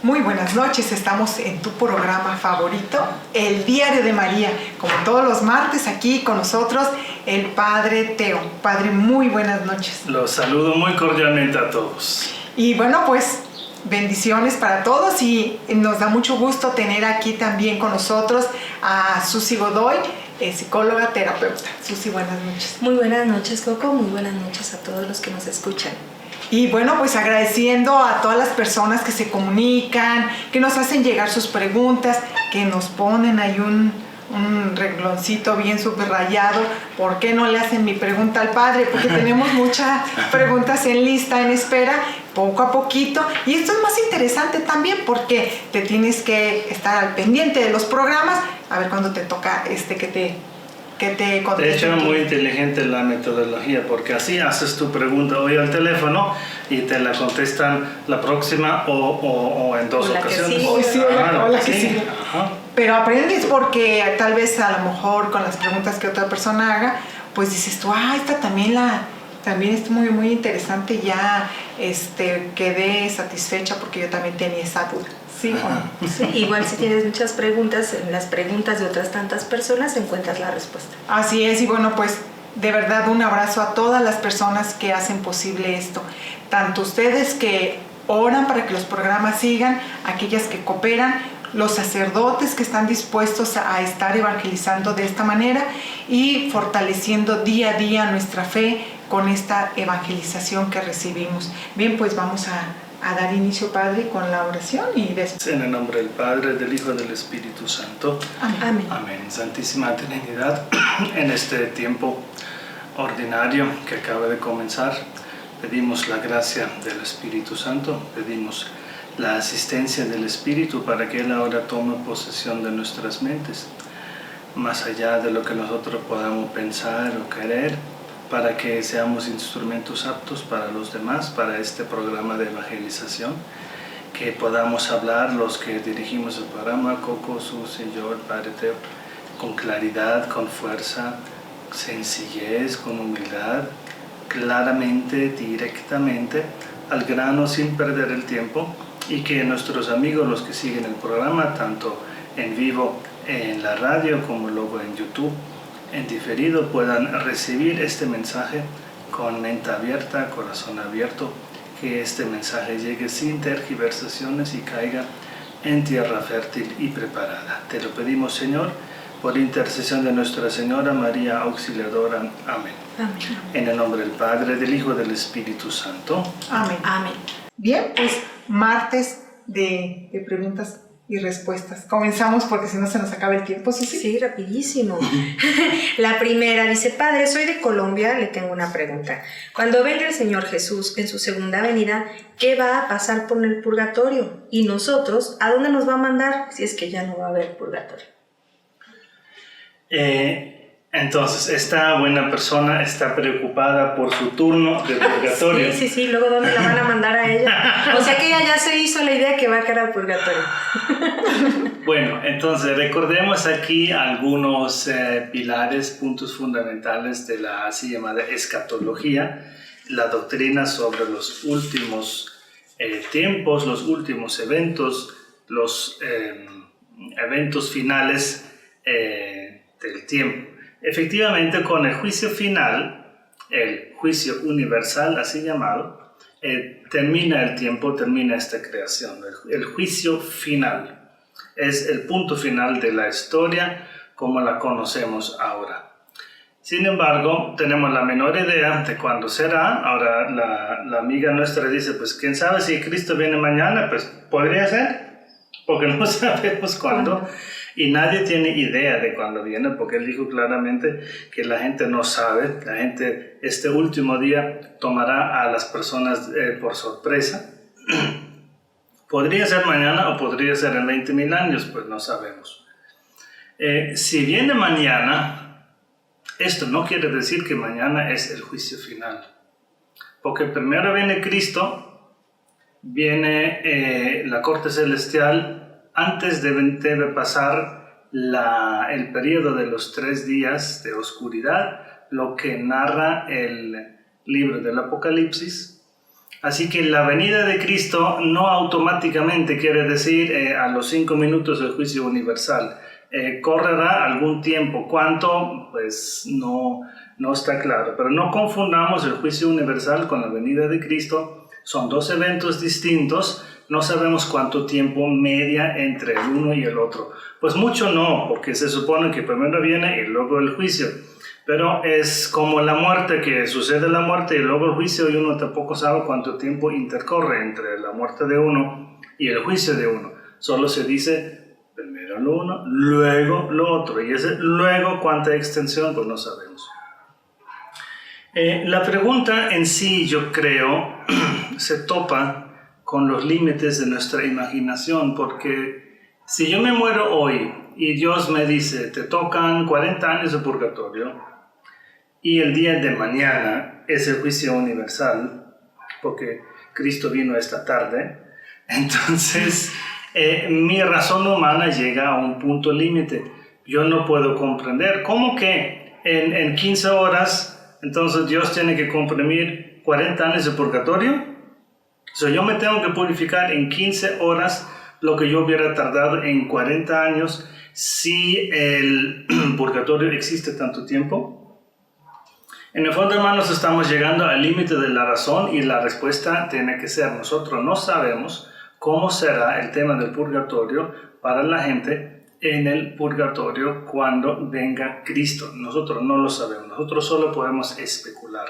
Muy buenas noches, estamos en tu programa favorito, El Diario de María. Como todos los martes, aquí con nosotros el Padre Teo. Padre, muy buenas noches. Los saludo muy cordialmente a todos. Y bueno, pues bendiciones para todos y nos da mucho gusto tener aquí también con nosotros a Susi Godoy, psicóloga, terapeuta. Susi, buenas noches. Muy buenas noches, Coco. Muy buenas noches a todos los que nos escuchan. Y bueno, pues agradeciendo a todas las personas que se comunican, que nos hacen llegar sus preguntas, que nos ponen ahí un rengloncito bien subrayado. ¿Por qué no le hacen mi pregunta al padre? Porque tenemos muchas preguntas en lista, en espera, poco a poquito. Y esto es más interesante también porque te tienes que estar al pendiente de los programas. A ver cuándo te toca que te conteste. De hecho, es muy inteligente la metodología, porque así haces tu pregunta hoy al teléfono y te la contestan la próxima o en dos ocasiones. O la que sigue. Pero aprendes porque tal vez a lo mejor con las preguntas que otra persona haga, pues dices tú, esta también es muy, muy interesante, ya quedé satisfecha porque yo también tenía esa duda. ¿Sí o no? Sí, igual si tienes muchas preguntas, en las preguntas de otras tantas personas encuentras la respuesta. Así es, y bueno, pues de verdad un abrazo a todas las personas que hacen posible esto. Tanto ustedes que oran para que los programas sigan, aquellas que cooperan, los sacerdotes que están dispuestos a estar evangelizando de esta manera y fortaleciendo día a día nuestra fe con esta evangelización que recibimos. Bien, pues vamos a dar inicio, Padre, con la oración y después. En el nombre del Padre, del Hijo y del Espíritu Santo. Amén. Amén. Santísima Trinidad, en este tiempo ordinario que acaba de comenzar, pedimos la gracia del Espíritu Santo, pedimos la asistencia del Espíritu para que Él ahora tome posesión de nuestras mentes, más allá de lo que nosotros podamos pensar o querer, para que seamos instrumentos aptos para los demás, para este programa de evangelización, que podamos hablar los que dirigimos el programa, Coco, Susi, yo, el Padre Teo, con claridad, con fuerza, sencillez, con humildad, claramente, directamente, al grano, sin perder el tiempo, y que nuestros amigos, los que siguen el programa, tanto en vivo en la radio como luego en YouTube, en diferido, puedan recibir este mensaje con mente abierta, corazón abierto, que este mensaje llegue sin tergiversaciones y caiga en tierra fértil y preparada. Te lo pedimos, Señor, por intercesión de Nuestra Señora María Auxiliadora. Amén. Amén. En el nombre del Padre, del Hijo y del Espíritu Santo. Amén. Amén. Bien, pues martes de preguntas y respuestas. Comenzamos porque si no se nos acaba el tiempo, ¿sí? Sí, rapidísimo. La primera dice: Padre, soy de Colombia, le tengo una pregunta. Cuando venga el Señor Jesús en su segunda venida, ¿qué va a pasar por el purgatorio? Y nosotros, ¿a dónde nos va a mandar si es que ya no va a haber purgatorio? Entonces, esta buena persona está preocupada por su turno de purgatorio. Sí, luego ¿dónde la van a mandar a ella? O sea que ella ya se hizo la idea que va a caer al purgatorio. Bueno, entonces recordemos aquí algunos pilares, puntos fundamentales de la así llamada escatología, la doctrina sobre los últimos tiempos, los últimos eventos, los eventos finales del tiempo. Efectivamente, con el juicio final, el juicio universal, así llamado, termina el tiempo, termina esta creación. El juicio final es el punto final de la historia como la conocemos ahora. Sin embargo, tenemos la menor idea de cuándo será. Ahora la amiga nuestra dice, pues quién sabe si Cristo viene mañana, pues podría ser, porque no sabemos cuándo. Y nadie tiene idea de cuándo viene, porque Él dijo claramente que la gente no sabe. La gente este último día tomará a las personas por sorpresa. Podría ser mañana o podría ser en 20,000 años, pues no sabemos. Si viene mañana, esto no quiere decir que mañana es el juicio final. Porque primero viene Cristo, viene la corte celestial. Antes debe pasar el periodo de los 3 días de oscuridad, lo que narra el libro del Apocalipsis. Así que la venida de Cristo no automáticamente quiere decir a los 5 minutos del juicio universal. Correrá algún tiempo. ¿Cuánto? Pues no está claro. Pero no confundamos el juicio universal con la venida de Cristo. Son dos eventos distintos. No sabemos cuánto tiempo media entre el uno y el otro. Pues mucho no, porque se supone que primero viene y luego el juicio. Pero es como la muerte, que sucede la muerte y luego el juicio, y uno tampoco sabe cuánto tiempo intercorre entre la muerte de uno y el juicio de uno. Solo se dice primero lo uno, luego lo otro, y ese luego cuánta extensión, pues no sabemos. La pregunta en sí, yo creo, se topa con los límites de nuestra imaginación, porque si yo me muero hoy y Dios me dice, te tocan 40 años de purgatorio, y el día de mañana es el juicio universal, porque Cristo vino esta tarde, entonces mi razón humana llega a un punto límite. Yo no puedo comprender cómo que en 15 horas, entonces Dios tiene que comprimir 40 años de purgatorio. Yo me tengo que purificar en 15 horas lo que yo hubiera tardado en 40 años si el purgatorio existe tanto tiempo. En el fondo, hermanos, estamos llegando al límite de la razón y la respuesta tiene que ser: nosotros no sabemos cómo será el tema del purgatorio para la gente en el purgatorio cuando venga Cristo. Nosotros no lo sabemos, nosotros solo podemos especular.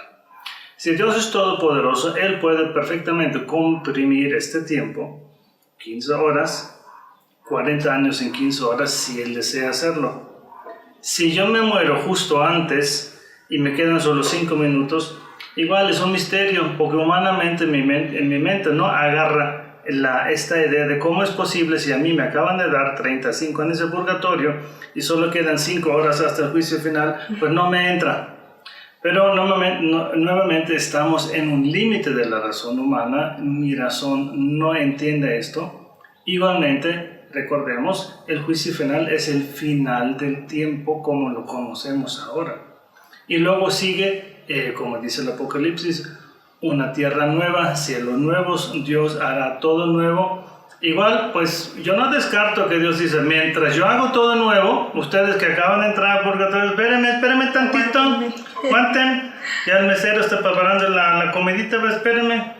Si Dios es todopoderoso, Él puede perfectamente comprimir este tiempo, 15 horas, 40 años en 15 horas, si Él desea hacerlo. Si yo me muero justo antes y me quedan solo 5 minutos, igual es un misterio, porque humanamente en mi mente no agarra esta idea de cómo es posible si a mí me acaban de dar 35 años de purgatorio y solo quedan 5 horas hasta el juicio final, pues no me entra. Pero nuevamente estamos en un límite de la razón humana, mi razón no entiende esto. Igualmente, recordemos, el juicio final es el final del tiempo como lo conocemos ahora. Y luego sigue, como dice el Apocalipsis, una tierra nueva, cielos nuevos, Dios hará todo nuevo. Igual, pues yo no descarto que Dios dice, mientras yo hago todo nuevo, ustedes que acaban de entrar al purgatorio, espérenme tantito, aguanten, ya el mesero está preparando la comidita, pues espérenme.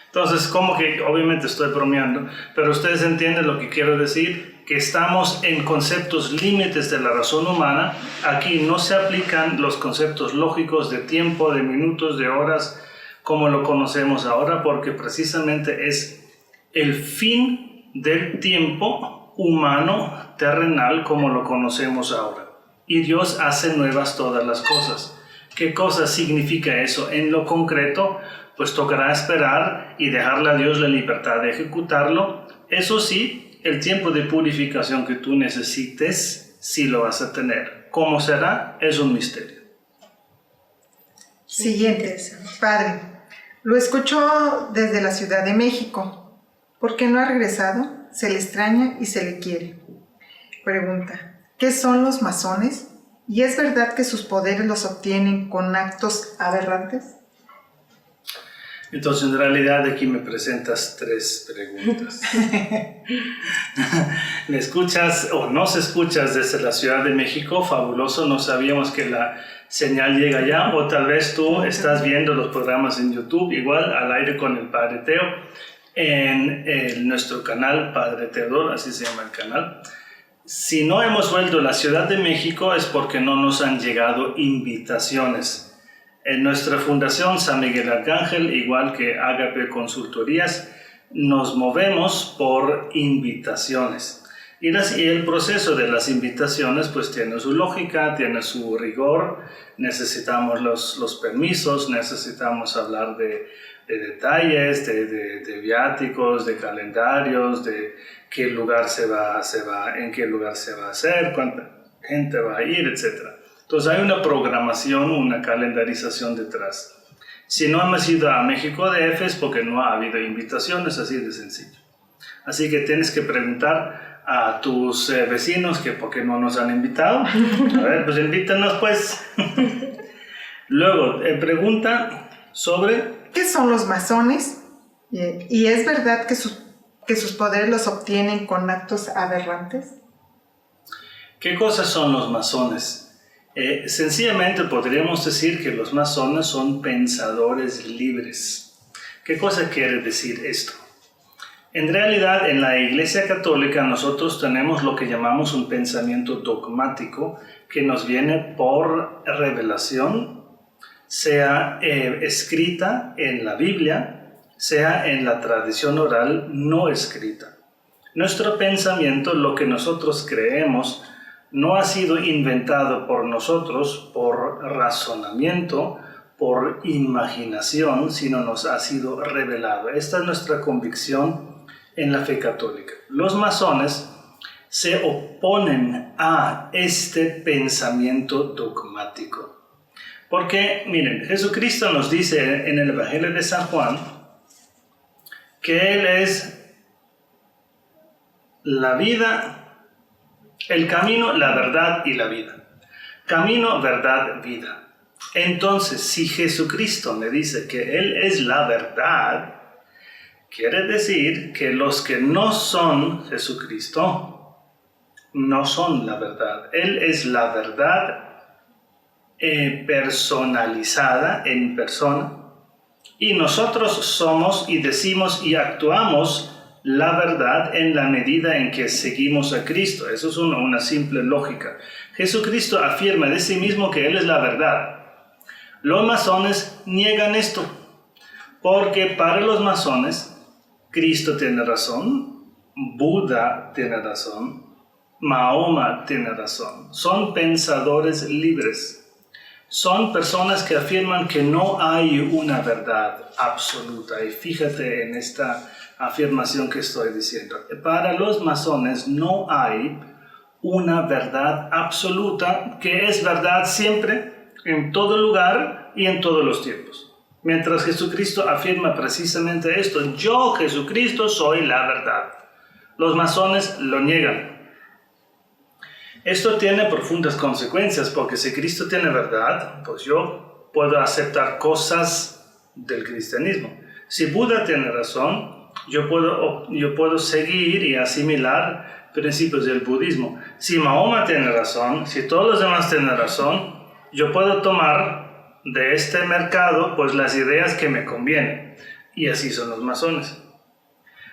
Entonces, como que obviamente estoy bromeando, pero ustedes entienden lo que quiero decir, que estamos en conceptos límites de la razón humana. Aquí no se aplican los conceptos lógicos de tiempo, de minutos, de horas, como lo conocemos ahora, porque precisamente es el fin del tiempo humano, terrenal, como lo conocemos ahora. Y Dios hace nuevas todas las cosas. ¿Qué cosa significa eso en lo concreto? Pues tocará esperar y dejarle a Dios la libertad de ejecutarlo. Eso sí, el tiempo de purificación que tú necesites, sí lo vas a tener. ¿Cómo será? Es un misterio. Siguiente. Padre, lo escucho desde la Ciudad de México. ¿Por qué no ha regresado? Se le extraña y se le quiere. Pregunta, ¿qué son los masones? ¿Y es verdad que sus poderes los obtienen con actos aberrantes? Entonces, en realidad, aquí me presentas 3 preguntas. ¿Me escuchas o nos escuchas desde la Ciudad de México? Fabuloso, no sabíamos que la señal llega allá. O tal vez tú estás viendo los programas en YouTube, igual, Al Aire con el Padre Teo, en nuestro canal Padre Teodoro, así se llama el canal. Si no hemos vuelto a la Ciudad de México es porque no nos han llegado invitaciones. En nuestra fundación San Miguel Arcángel, igual que Ágape Consultorías, nos movemos por invitaciones. Y el proceso de las invitaciones pues tiene su lógica, tiene su rigor. Necesitamos los permisos, necesitamos hablar de detalles, de viáticos, de calendarios, de qué lugar en qué lugar se va a hacer, cuánta gente va a ir, etc. Entonces hay una programación, una calendarización detrás. Si no hemos ido a México DF es porque no ha habido invitaciones, así de sencillo. Así que tienes que preguntar a tus vecinos que por qué no nos han invitado. A ver, pues invítanos pues. Luego, pregunta sobre... ¿Qué son los masones? ¿Y es verdad que sus poderes los obtienen con actos aberrantes? ¿Qué cosas son los masones? Sencillamente podríamos decir que los masones son pensadores libres. ¿Qué cosa quiere decir esto? En realidad, en la Iglesia Católica nosotros tenemos lo que llamamos un pensamiento dogmático que nos viene por revelación, sea escrita en la Biblia, sea en la tradición oral no escrita. Nuestro pensamiento, lo que nosotros creemos, no ha sido inventado por nosotros por razonamiento, por imaginación, sino nos ha sido revelado. Esta es nuestra convicción en la fe católica. Los masones se oponen a este pensamiento dogmático. Porque, miren, Jesucristo nos dice en el Evangelio de San Juan que Él es la vida, el camino, la verdad y la vida. Camino, verdad, vida. Entonces, si Jesucristo me dice que Él es la verdad, quiere decir que los que no son Jesucristo no son la verdad. Él es la verdad personalizada en persona, y nosotros somos y decimos y actuamos la verdad en la medida en que seguimos a Cristo. Eso es una simple lógica. Jesucristo afirma de sí mismo que Él es la verdad. Los masones niegan esto, porque para los masones Cristo tiene razón, Buda tiene razón, Mahoma tiene razón. Son pensadores libres. Son personas que afirman que no hay una verdad absoluta. Y fíjate en esta afirmación que estoy diciendo. Para los masones no hay una verdad absoluta que es verdad siempre, en todo lugar y en todos los tiempos. Mientras Jesucristo afirma precisamente esto: yo, Jesucristo, soy la verdad. Los masones lo niegan. Esto tiene profundas consecuencias, porque si Cristo tiene verdad, pues yo puedo aceptar cosas del cristianismo. Si Buda tiene razón, yo puedo seguir y asimilar principios del budismo. Si Mahoma tiene razón, si todos los demás tienen razón, yo puedo tomar de este mercado pues las ideas que me convienen. Y así son los masones.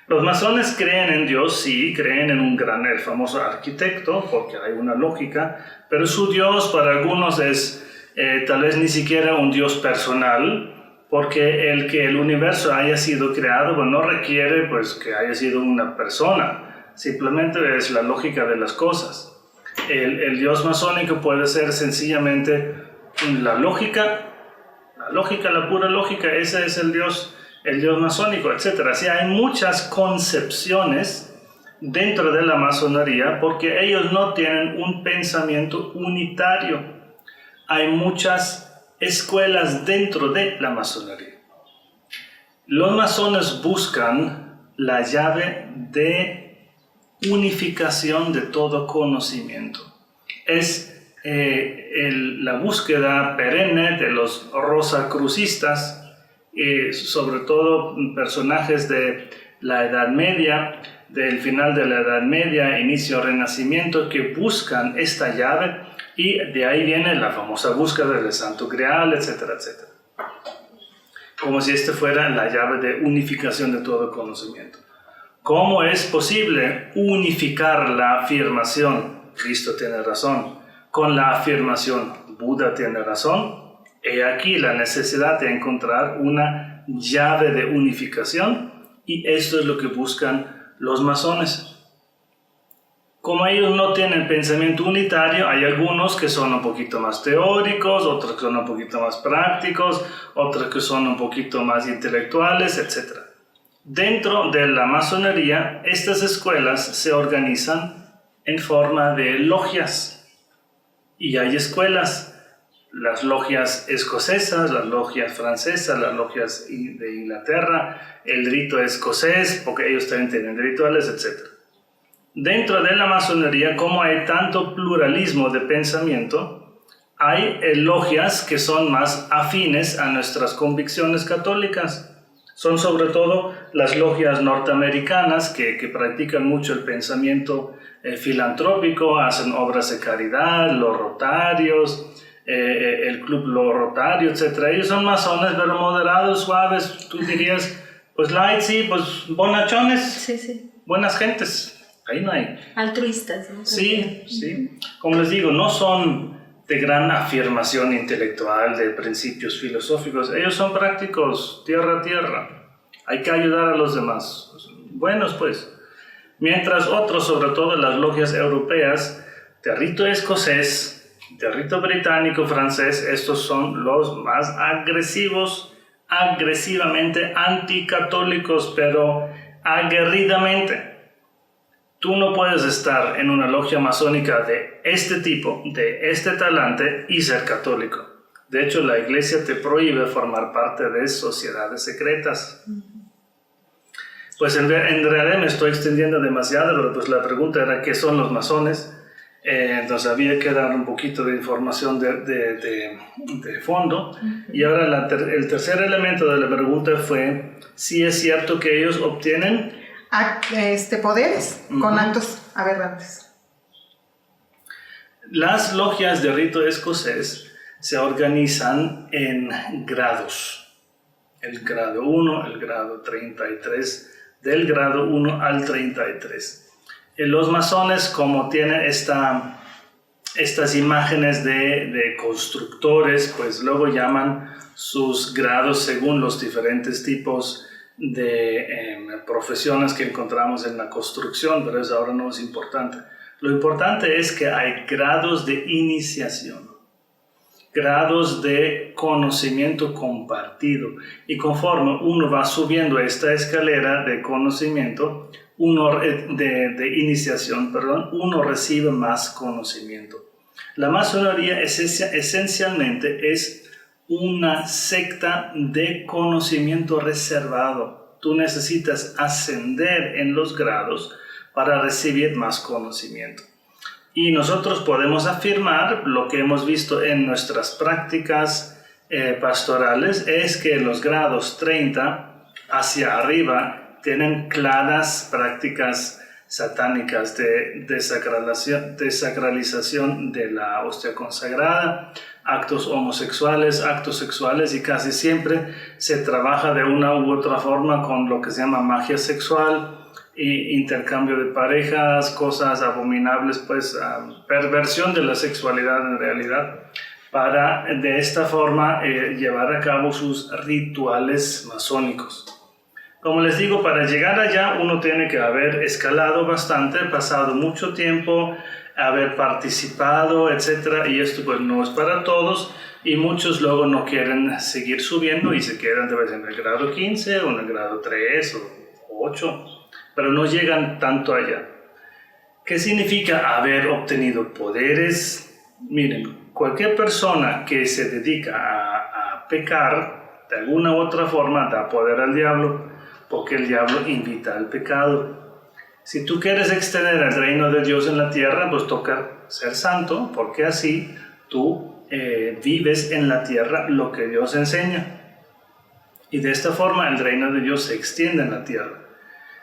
Los masones creen en Dios, sí, creen en el famoso arquitecto, porque hay una lógica, pero su Dios para algunos es tal vez ni siquiera un Dios personal, porque el que el universo haya sido creado, pues no requiere pues que haya sido una persona, simplemente es la lógica de las cosas. El Dios masónico puede ser sencillamente la pura lógica, ese es el Dios masónico, etc. Así hay muchas concepciones dentro de la masonería porque ellos no tienen un pensamiento unitario. Hay muchas escuelas dentro de la masonería. Los masones buscan la llave de unificación de todo conocimiento. Es la búsqueda perenne de los rosacrucistas, sobre todo personajes de la Edad Media, del final de la Edad Media, inicio del Renacimiento, que buscan esta llave, y de ahí viene la famosa búsqueda del Santo Grial, etcétera, etcétera. Como si esta fuera la llave de unificación de todo conocimiento. ¿Cómo es posible unificar la afirmación Cristo tiene razón con la afirmación Buda tiene razón? He aquí la necesidad de encontrar una llave de unificación, y esto es lo que buscan los masones. Como ellos no tienen pensamiento unitario, hay algunos que son un poquito más teóricos, otros que son un poquito más prácticos, otros que son un poquito más intelectuales, etc. Dentro de la masonería, estas escuelas se organizan en forma de logias, y hay escuelas. Las logias escocesas, las logias francesas, las logias de Inglaterra, el rito escocés, porque ellos también tienen rituales, etc. Dentro de la masonería, como hay tanto pluralismo de pensamiento, hay logias que son más afines a nuestras convicciones católicas. Son sobre todo las logias norteamericanas que practican mucho el pensamiento filantrópico, hacen obras de caridad, los Rotarios, el Club Lo Rotario, etc. Ellos son masones, pero moderados, suaves, tú dirías, pues light, sí, pues bonachones, Sí. buenas gentes, ahí no hay. Altruistas, ¿no? Sí. Como les digo, no son de gran afirmación intelectual, de principios filosóficos. Ellos son prácticos, tierra a tierra. Hay que ayudar a los demás. Buenos, pues. Mientras otros, sobre todo las logias europeas, de rito escocés, de rito británico, francés, estos son los más agresivos, agresivamente anticatólicos, pero aguerridamente. Tú no puedes estar en una logia masónica de este tipo, de este talante, y ser católico. De hecho, la iglesia te prohíbe formar parte de sociedades secretas. Pues en realidad me estoy extendiendo demasiado, pero pues la pregunta era ¿qué son los masones? Entonces había que dar un poquito de información de fondo. Y ahora el tercer elemento de la pregunta fue si es cierto que ellos obtienen poderes con actos aberrantes. Las logias de rito escocés se organizan en grados. El grado 1, el grado 33, del grado 1 al 33. Los masones, como tienen estas imágenes de constructores, pues luego llaman sus grados según los diferentes tipos de profesiones que encontramos en la construcción, pero eso ahora no es importante. Lo importante es que hay grados de iniciación, grados de conocimiento compartido, y conforme uno va subiendo esta escalera de conocimiento, de iniciación, uno recibe más conocimiento. La masonería esencialmente es una secta de conocimiento reservado. Tú necesitas ascender en los grados para recibir más conocimiento. Y nosotros podemos afirmar lo que hemos visto en nuestras prácticas pastorales, es que los grados 30 hacia arriba tienen claras prácticas satánicas de desacralización de la hostia consagrada, actos homosexuales, actos sexuales, y casi siempre se trabaja de una u otra forma con lo que se llama magia sexual, intercambio de parejas, cosas abominables, pues perversión de la sexualidad en realidad, para de esta forma llevar a cabo sus rituales masónicos. Como les digo, para llegar allá uno tiene que haber escalado bastante, pasado mucho tiempo, haber participado, etc. Y esto pues no es para todos, y muchos luego no quieren seguir subiendo y se quedan de vez en el grado 15 o en el grado 3 o 8, pero no llegan tanto allá. ¿Qué significa haber obtenido poderes? Miren, cualquier persona que se dedica a pecar, de alguna u otra forma da poder al diablo, porque el diablo invita al pecado. Si tú quieres extender el reino de Dios en la tierra, pues toca ser santo, porque así tú vives en la tierra lo que Dios enseña. Y de esta forma el reino de Dios se extiende en la tierra.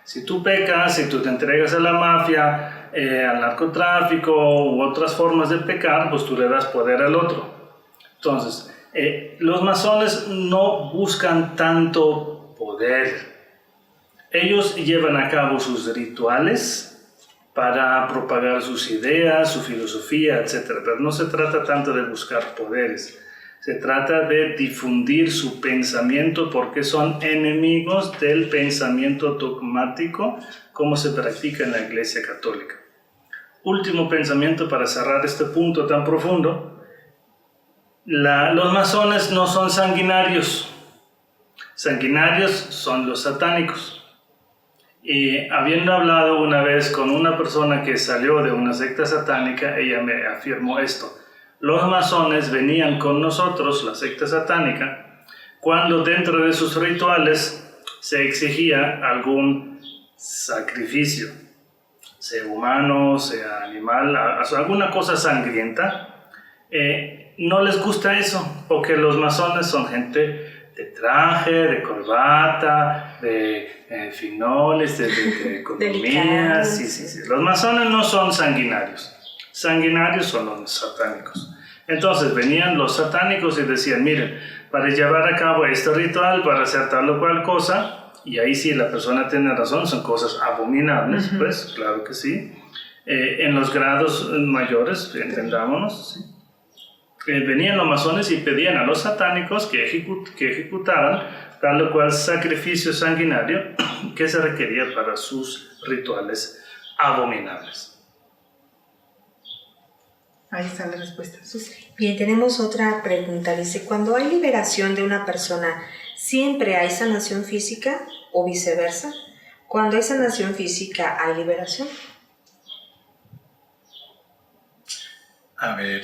Si tú pecas, si tú te entregas a la mafia, al narcotráfico u otras formas de pecar, pues tú le das poder al otro. Entonces, los masones no buscan tanto poder. Ellos llevan a cabo sus rituales para propagar sus ideas, su filosofía, etc. Pero no se trata tanto de buscar poderes. Se trata de difundir su pensamiento, porque son enemigos del pensamiento dogmático como se practica en la Iglesia Católica. Último pensamiento para cerrar este punto tan profundo. Los masones no son sanguinarios. Sanguinarios son los satánicos. Y habiendo hablado una vez con una persona que salió de una secta satánica, ella me afirmó esto. Los masones venían con nosotros, la secta satánica, cuando dentro de sus rituales se exigía algún sacrificio, sea humano, sea animal, alguna cosa sangrienta. No les gusta eso, porque los masones son gente de traje, de corbata, de finoles, de economía. Sí. Los masones no son sanguinarios. Sanguinarios son los satánicos. Entonces venían los satánicos y decían, miren, para llevar a cabo este ritual, para hacer tal o cual cosa, y ahí sí la persona tiene razón, son cosas abominables, pues, claro que sí. En los grados mayores, entendámonos, ¿sí? Venían los masones y pedían a los satánicos que ejecutaran tal o cual sacrificio sanguinario que se requería para sus rituales abominables. Ahí está la respuesta. Bien, tenemos otra pregunta. Dice, cuando hay liberación de una persona, ¿siempre hay sanación física o viceversa? Cuando hay sanación física, ¿hay liberación? A ver,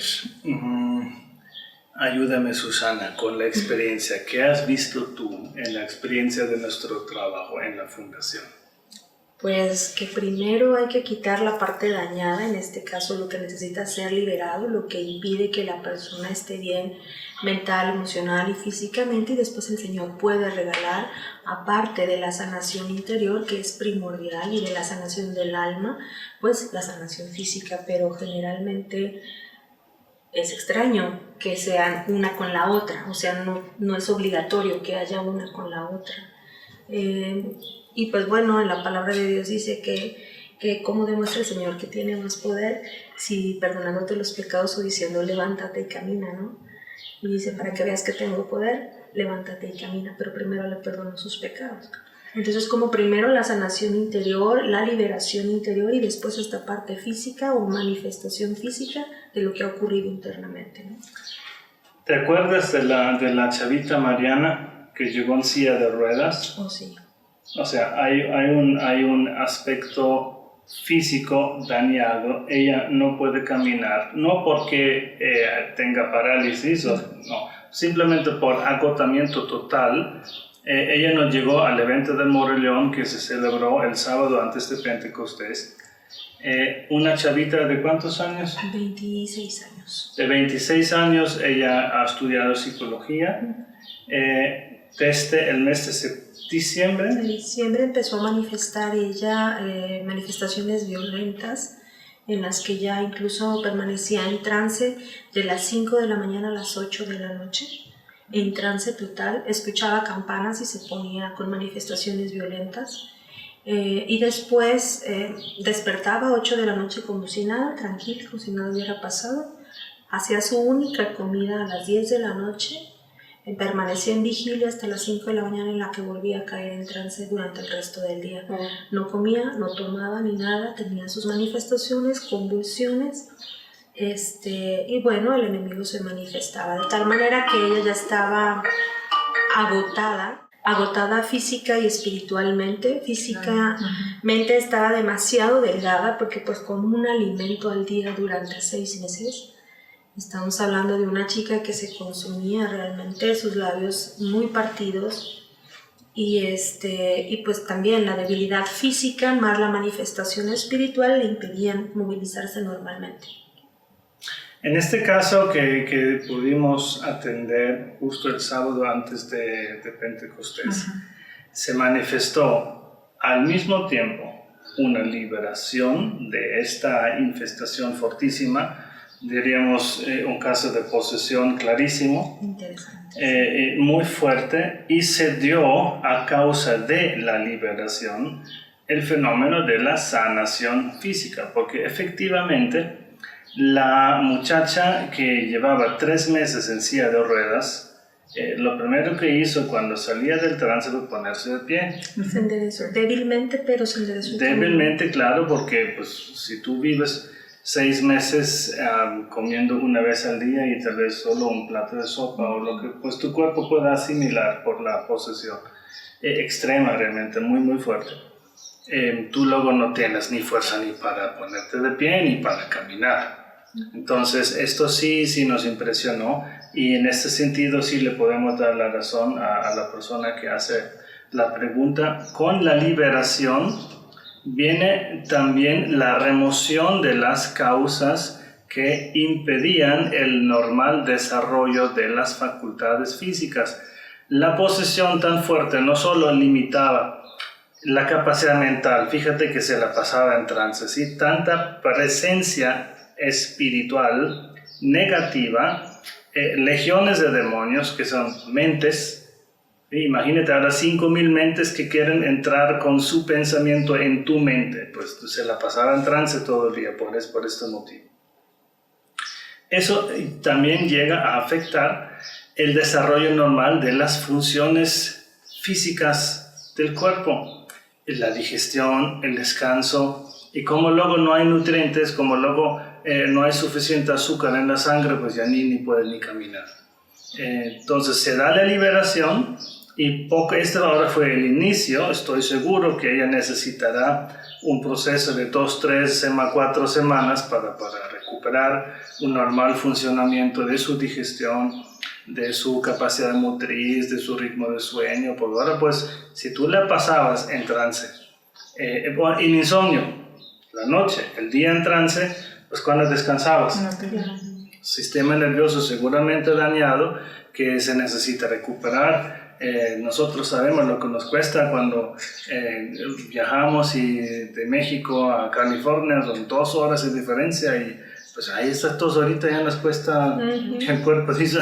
ayúdame Susana con la experiencia. ¿Qué has visto tú en la experiencia de nuestro trabajo en la fundación? Pues que primero hay que quitar la parte dañada, en este caso lo que necesita ser liberado, lo que impide que la persona esté bien mental, emocional y físicamente, y después el Señor puede regalar, aparte de la sanación interior, que es primordial, y de la sanación del alma, pues la sanación física, pero generalmente es extraño que sean una con la otra, o sea, no es obligatorio que haya una con la otra. Y pues bueno, en la palabra de Dios dice que cómo demuestra el Señor que tiene más poder, si perdonándote los pecados o diciendo levántate y camina, ¿no? Y dice, para que veas que tengo poder, levántate y camina, pero primero le perdono sus pecados. Entonces, como primero la sanación interior, la liberación interior, y después esta parte física o manifestación física de lo que ha ocurrido internamente, ¿no? ¿Te acuerdas de la chavita Mariana que llegó en silla de ruedas? Oh, sí. O sea, hay un aspecto físico dañado. Ella no puede caminar, no porque tenga parálisis, no, simplemente por agotamiento total. Ella no llegó al evento de Moreleón que se celebró el sábado antes de Pentecostés. Una chavita de ¿cuántos años? 26 años. De 26 años, ella ha estudiado psicología. Desde el mes de diciembre. En diciembre empezó a manifestar ella manifestaciones violentas en las que ya incluso permanecía en trance de las 5 de la mañana a las 8 de la noche. En trance total, escuchaba campanas y se ponía con manifestaciones violentas. Y después despertaba a 8 de la noche como si nada, tranquila, como si nada hubiera pasado. Hacía su única comida a las 10 de la noche. Permanecía en vigilia hasta las 5 de la mañana, en la que volvía a caer en trance durante el resto del día. No comía, no tomaba ni nada, tenía sus manifestaciones, convulsiones, y bueno, el enemigo se manifestaba de tal manera que ella ya estaba agotada física y espiritualmente. Físicamente estaba demasiado delgada, porque pues con un alimento al día durante 6 meses. Estamos hablando de una chica que se consumía realmente sus labios muy partidos, y pues también la debilidad física más la manifestación espiritual le impedían movilizarse normalmente. En este caso que pudimos atender justo el sábado antes de Pentecostés, se manifestó al mismo tiempo una liberación de esta infestación fortísima, diríamos un caso de posesión clarísimo, muy fuerte, y se dio a causa de la liberación el fenómeno de la sanación física, porque efectivamente la muchacha que llevaba 3 meses en silla de ruedas, lo primero que hizo cuando salía del trance fue ponerse de pie. Se enderezó, débilmente, pero se enderezó. Débilmente, claro, porque pues, si tú vives 6 meses comiendo una vez al día y tal vez solo un plato de sopa o lo que pues tu cuerpo pueda asimilar por la posesión extrema, realmente muy muy fuerte, tú luego no tienes ni fuerza ni para ponerte de pie ni para caminar. Entonces esto sí nos impresionó, y en este sentido sí le podemos dar la razón a la persona que hace la pregunta. Con la liberación viene también la remoción de las causas que impedían el normal desarrollo de las facultades físicas. La posesión tan fuerte no solo limitaba la capacidad mental, fíjate que se la pasaba en trance, ¿sí? Tanta presencia espiritual negativa, legiones de demonios que son mentes. Imagínate ahora 5,000 mentes que quieren entrar con su pensamiento en tu mente, pues se la pasaba en trance todo el día por este motivo. Eso también llega a afectar el desarrollo normal de las funciones físicas del cuerpo, la digestión, el descanso, y como luego no hay nutrientes, como luego no hay suficiente azúcar en la sangre, pues ya ni puede ni caminar. Entonces se da la liberación. Y este ahora fue el inicio. Estoy seguro que ella necesitará un proceso de 2, 3, 4 semanas para recuperar un normal funcionamiento de su digestión, de su capacidad motriz, de su ritmo de sueño. Porque ahora pues, si tú la pasabas en trance, en insomnio, la noche, el día en trance, pues cuando descansabas, sistema nervioso seguramente dañado que se necesita recuperar. Nosotros sabemos lo que nos cuesta cuando viajamos de México a California, son 2 horas de diferencia y pues ahí estas 2 horitas ya nos cuesta el cuerpo dice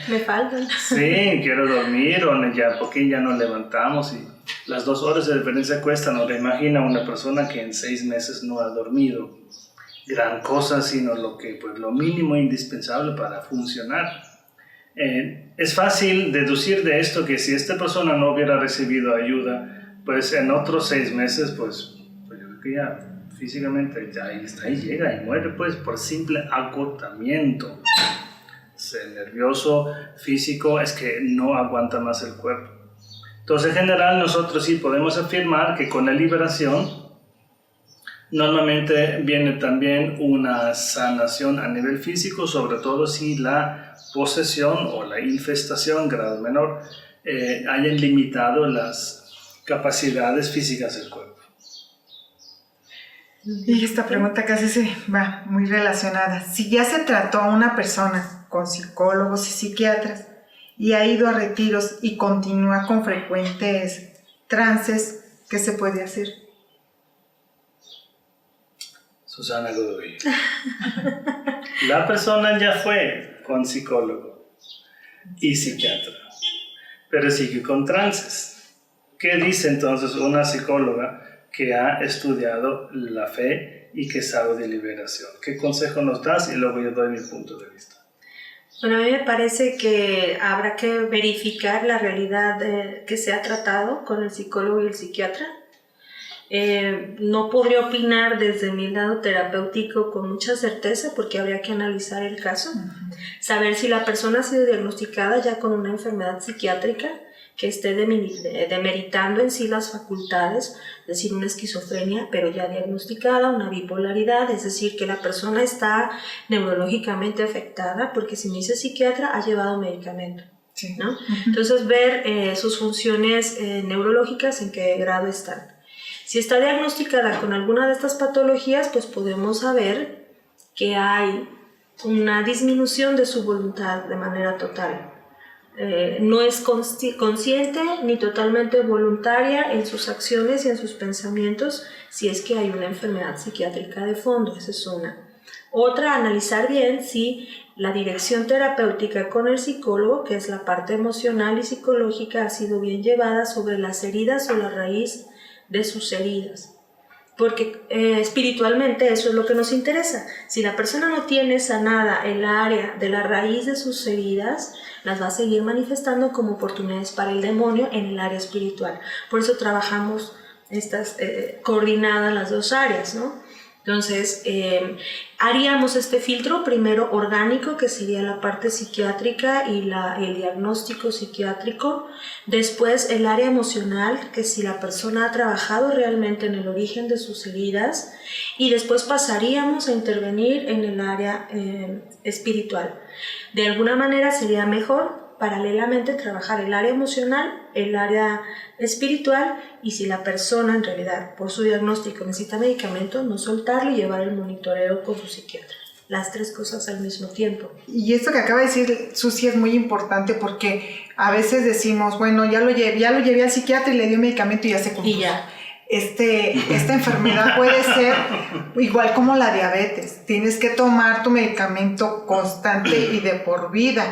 me faltan. Sí, quiero dormir o ya porque ya nos levantamos y las 2 horas de diferencia cuestan. No te imaginas una persona que en 6 meses no ha dormido gran cosa, sino lo mínimo indispensable para funcionar. Es fácil deducir de esto que si esta persona no hubiera recibido ayuda, pues en otros 6 meses, pues yo creo que ya físicamente ya ahí llega y muere pues por simple agotamiento. El nervioso, físico, es que no aguanta más el cuerpo. Entonces en general nosotros sí podemos afirmar que con la liberación normalmente viene también una sanación a nivel físico, sobre todo si la posesión o la infestación, grado menor, hayan limitado las capacidades físicas del cuerpo. Y esta pregunta casi se va muy relacionada. Si ya se trató a una persona con psicólogos y psiquiatras y ha ido a retiros y continúa con frecuentes trances, ¿qué se puede hacer? Susana Godoy. La persona ya fue con psicólogo y psiquiatra, pero sigue con trances. ¿Qué dice entonces una psicóloga que ha estudiado la fe y que sabe de liberación? ¿Qué consejo nos das? Y luego yo doy mi punto de vista. Bueno, a mí me parece que habrá que verificar la realidad que se ha tratado con el psicólogo y el psiquiatra. No podría opinar desde mi lado terapéutico con mucha certeza porque habría que analizar el caso, saber si la persona ha sido diagnosticada ya con una enfermedad psiquiátrica que esté demeritando en sí las facultades, es decir, una esquizofrenia, pero ya diagnosticada, una bipolaridad, es decir, que la persona está neurológicamente afectada, porque si me dice psiquiatra, ha llevado medicamento. Sí. ¿No? Entonces, ver sus funciones neurológicas, en qué grado están. Si está diagnosticada con alguna de estas patologías, pues podemos saber que hay una disminución de su voluntad de manera total. No es consciente ni totalmente voluntaria en sus acciones y en sus pensamientos si es que hay una enfermedad psiquiátrica de fondo. Esa es una. Otra, analizar bien si la dirección terapéutica con el psicólogo, que es la parte emocional y psicológica, ha sido bien llevada sobre las heridas o la raíz de sus heridas, porque espiritualmente eso es lo que nos interesa. Si la persona no tiene sanada el área de la raíz de sus heridas, las va a seguir manifestando como oportunidades para el demonio en el área espiritual. Por eso trabajamos estas coordinadas las 2 áreas, ¿no? Entonces, haríamos este filtro primero orgánico, que sería la parte psiquiátrica y el diagnóstico psiquiátrico. Después, el área emocional, que si la persona ha trabajado realmente en el origen de sus heridas. Y después pasaríamos a intervenir en el área espiritual. De alguna manera sería mejor paralelamente trabajar el área emocional, el área espiritual, y si la persona en realidad por su diagnóstico necesita medicamento, no soltarlo y llevar el monitoreo con su psiquiatra. las tres cosas al mismo tiempo. Y esto que acaba de decir Susi es muy importante porque a veces decimos, bueno, ya lo llevé al psiquiatra y le dio medicamento y ya se compuso. Y ya. Esta enfermedad puede ser igual como la diabetes. Tienes que tomar tu medicamento constante y de por vida.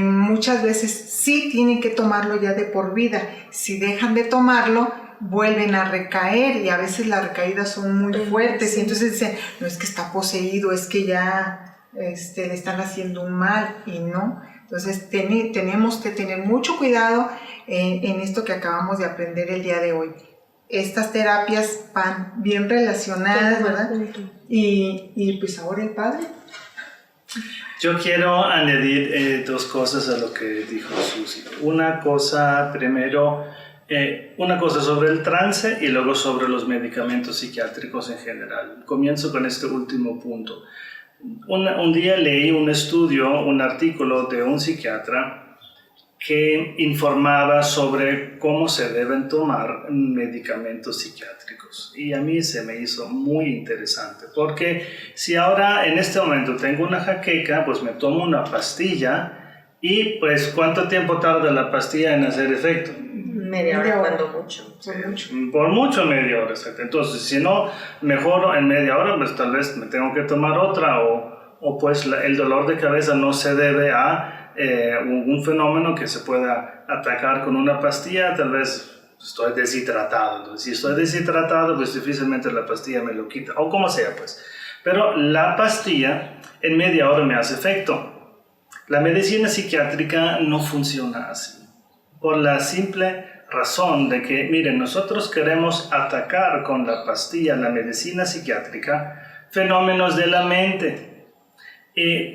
Muchas veces sí tienen que tomarlo ya de por vida. Si dejan de tomarlo, vuelven a recaer y a veces las recaídas son muy fuertes. Sí. Y entonces dicen, no es que está poseído, es que ya le están haciendo un mal y no. Entonces tenemos que tener mucho cuidado en esto que acabamos de aprender el día de hoy. Estas terapias van bien relacionadas, ¿verdad? Y pues ahora el padre. Yo quiero añadir dos cosas a lo que dijo Susi. Una cosa sobre el trance y luego sobre los medicamentos psiquiátricos en general. Comienzo con este último punto. Un día leí un artículo de un psiquiatra que informaba sobre cómo se deben tomar medicamentos psiquiátricos. Y a mí se me hizo muy interesante, porque si ahora en este momento tengo una jaqueca, pues me tomo una pastilla y pues ¿cuánto tiempo tarda la pastilla en hacer efecto? Media hora, cuando mucho. Por mucho media hora, exacto. Entonces, si no mejoro en media hora, pues tal vez me tengo que tomar otra o pues el dolor de cabeza no se debe a un fenómeno que se pueda atacar con una pastilla, tal vez estoy deshidratado. Entonces, si estoy deshidratado, pues difícilmente la pastilla me lo quita, o como sea, pues. Pero la pastilla en media hora me hace efecto. La medicina psiquiátrica no funciona así, por la simple razón de que, miren, nosotros queremos atacar con la pastilla, la medicina psiquiátrica, fenómenos de la mente.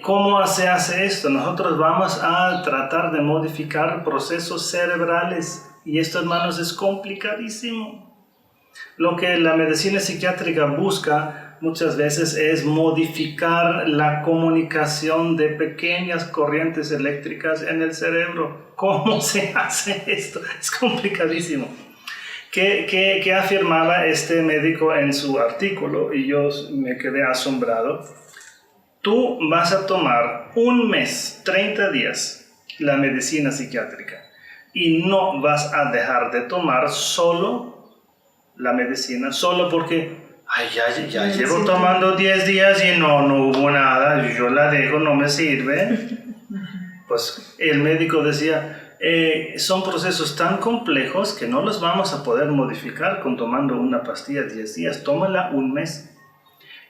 ¿Cómo se hace esto? Nosotros vamos a tratar de modificar procesos cerebrales y esto, hermanos, es complicadísimo. Lo que la medicina psiquiátrica busca muchas veces es modificar la comunicación de pequeñas corrientes eléctricas en el cerebro. ¿Cómo se hace esto? Es complicadísimo. ¿Qué afirmaba este médico en su artículo? Y yo me quedé asombrado. Tú vas a tomar un mes, 30 días, la medicina psiquiátrica y no vas a dejar de tomar solo la medicina, solo porque ya llevo tomando 10 días y no hubo nada, yo la dejo, no me sirve. Pues el médico decía, son procesos tan complejos que no los vamos a poder modificar con tomando una pastilla 10 días, tómala un mes.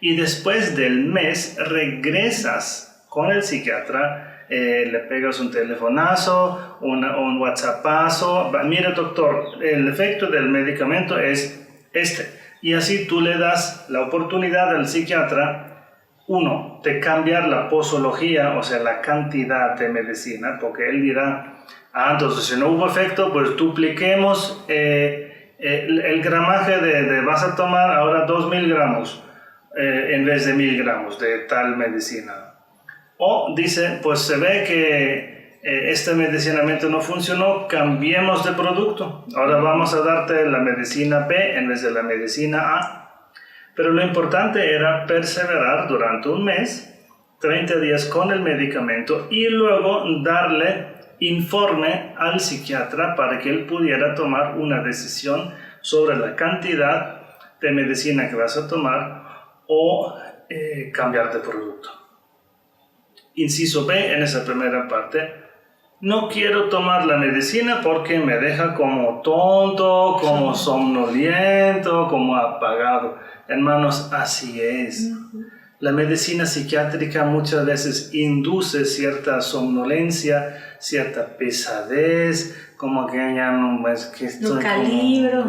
Y después del mes regresas con el psiquiatra, le pegas un telefonazo, un whatsappazo, mira doctor, el efecto del medicamento es este. Y así tú le das la oportunidad al psiquiatra, uno, de cambiar la posología, o sea, la cantidad de medicina, porque él dirá, entonces si no hubo efecto, pues dupliquemos el gramaje vas a tomar ahora 2000 gramos. En vez de 1000 gramos de tal medicina. O dice, pues se ve que este medicinamiento no funcionó, cambiemos de producto. Ahora vamos a darte la medicina B en vez de la medicina A. Pero lo importante era perseverar durante un mes, 30 días con el medicamento y luego darle informe al psiquiatra para que él pudiera tomar una decisión sobre la cantidad de medicina que vas a tomar o cambiar de producto. Inciso B en esa primera parte, no quiero tomar la medicina porque me deja como tonto, como somnoliento, como apagado. Hermanos, así es. La medicina psiquiátrica muchas veces induce cierta somnolencia, cierta pesadez, como que ya no es que estoy calibro.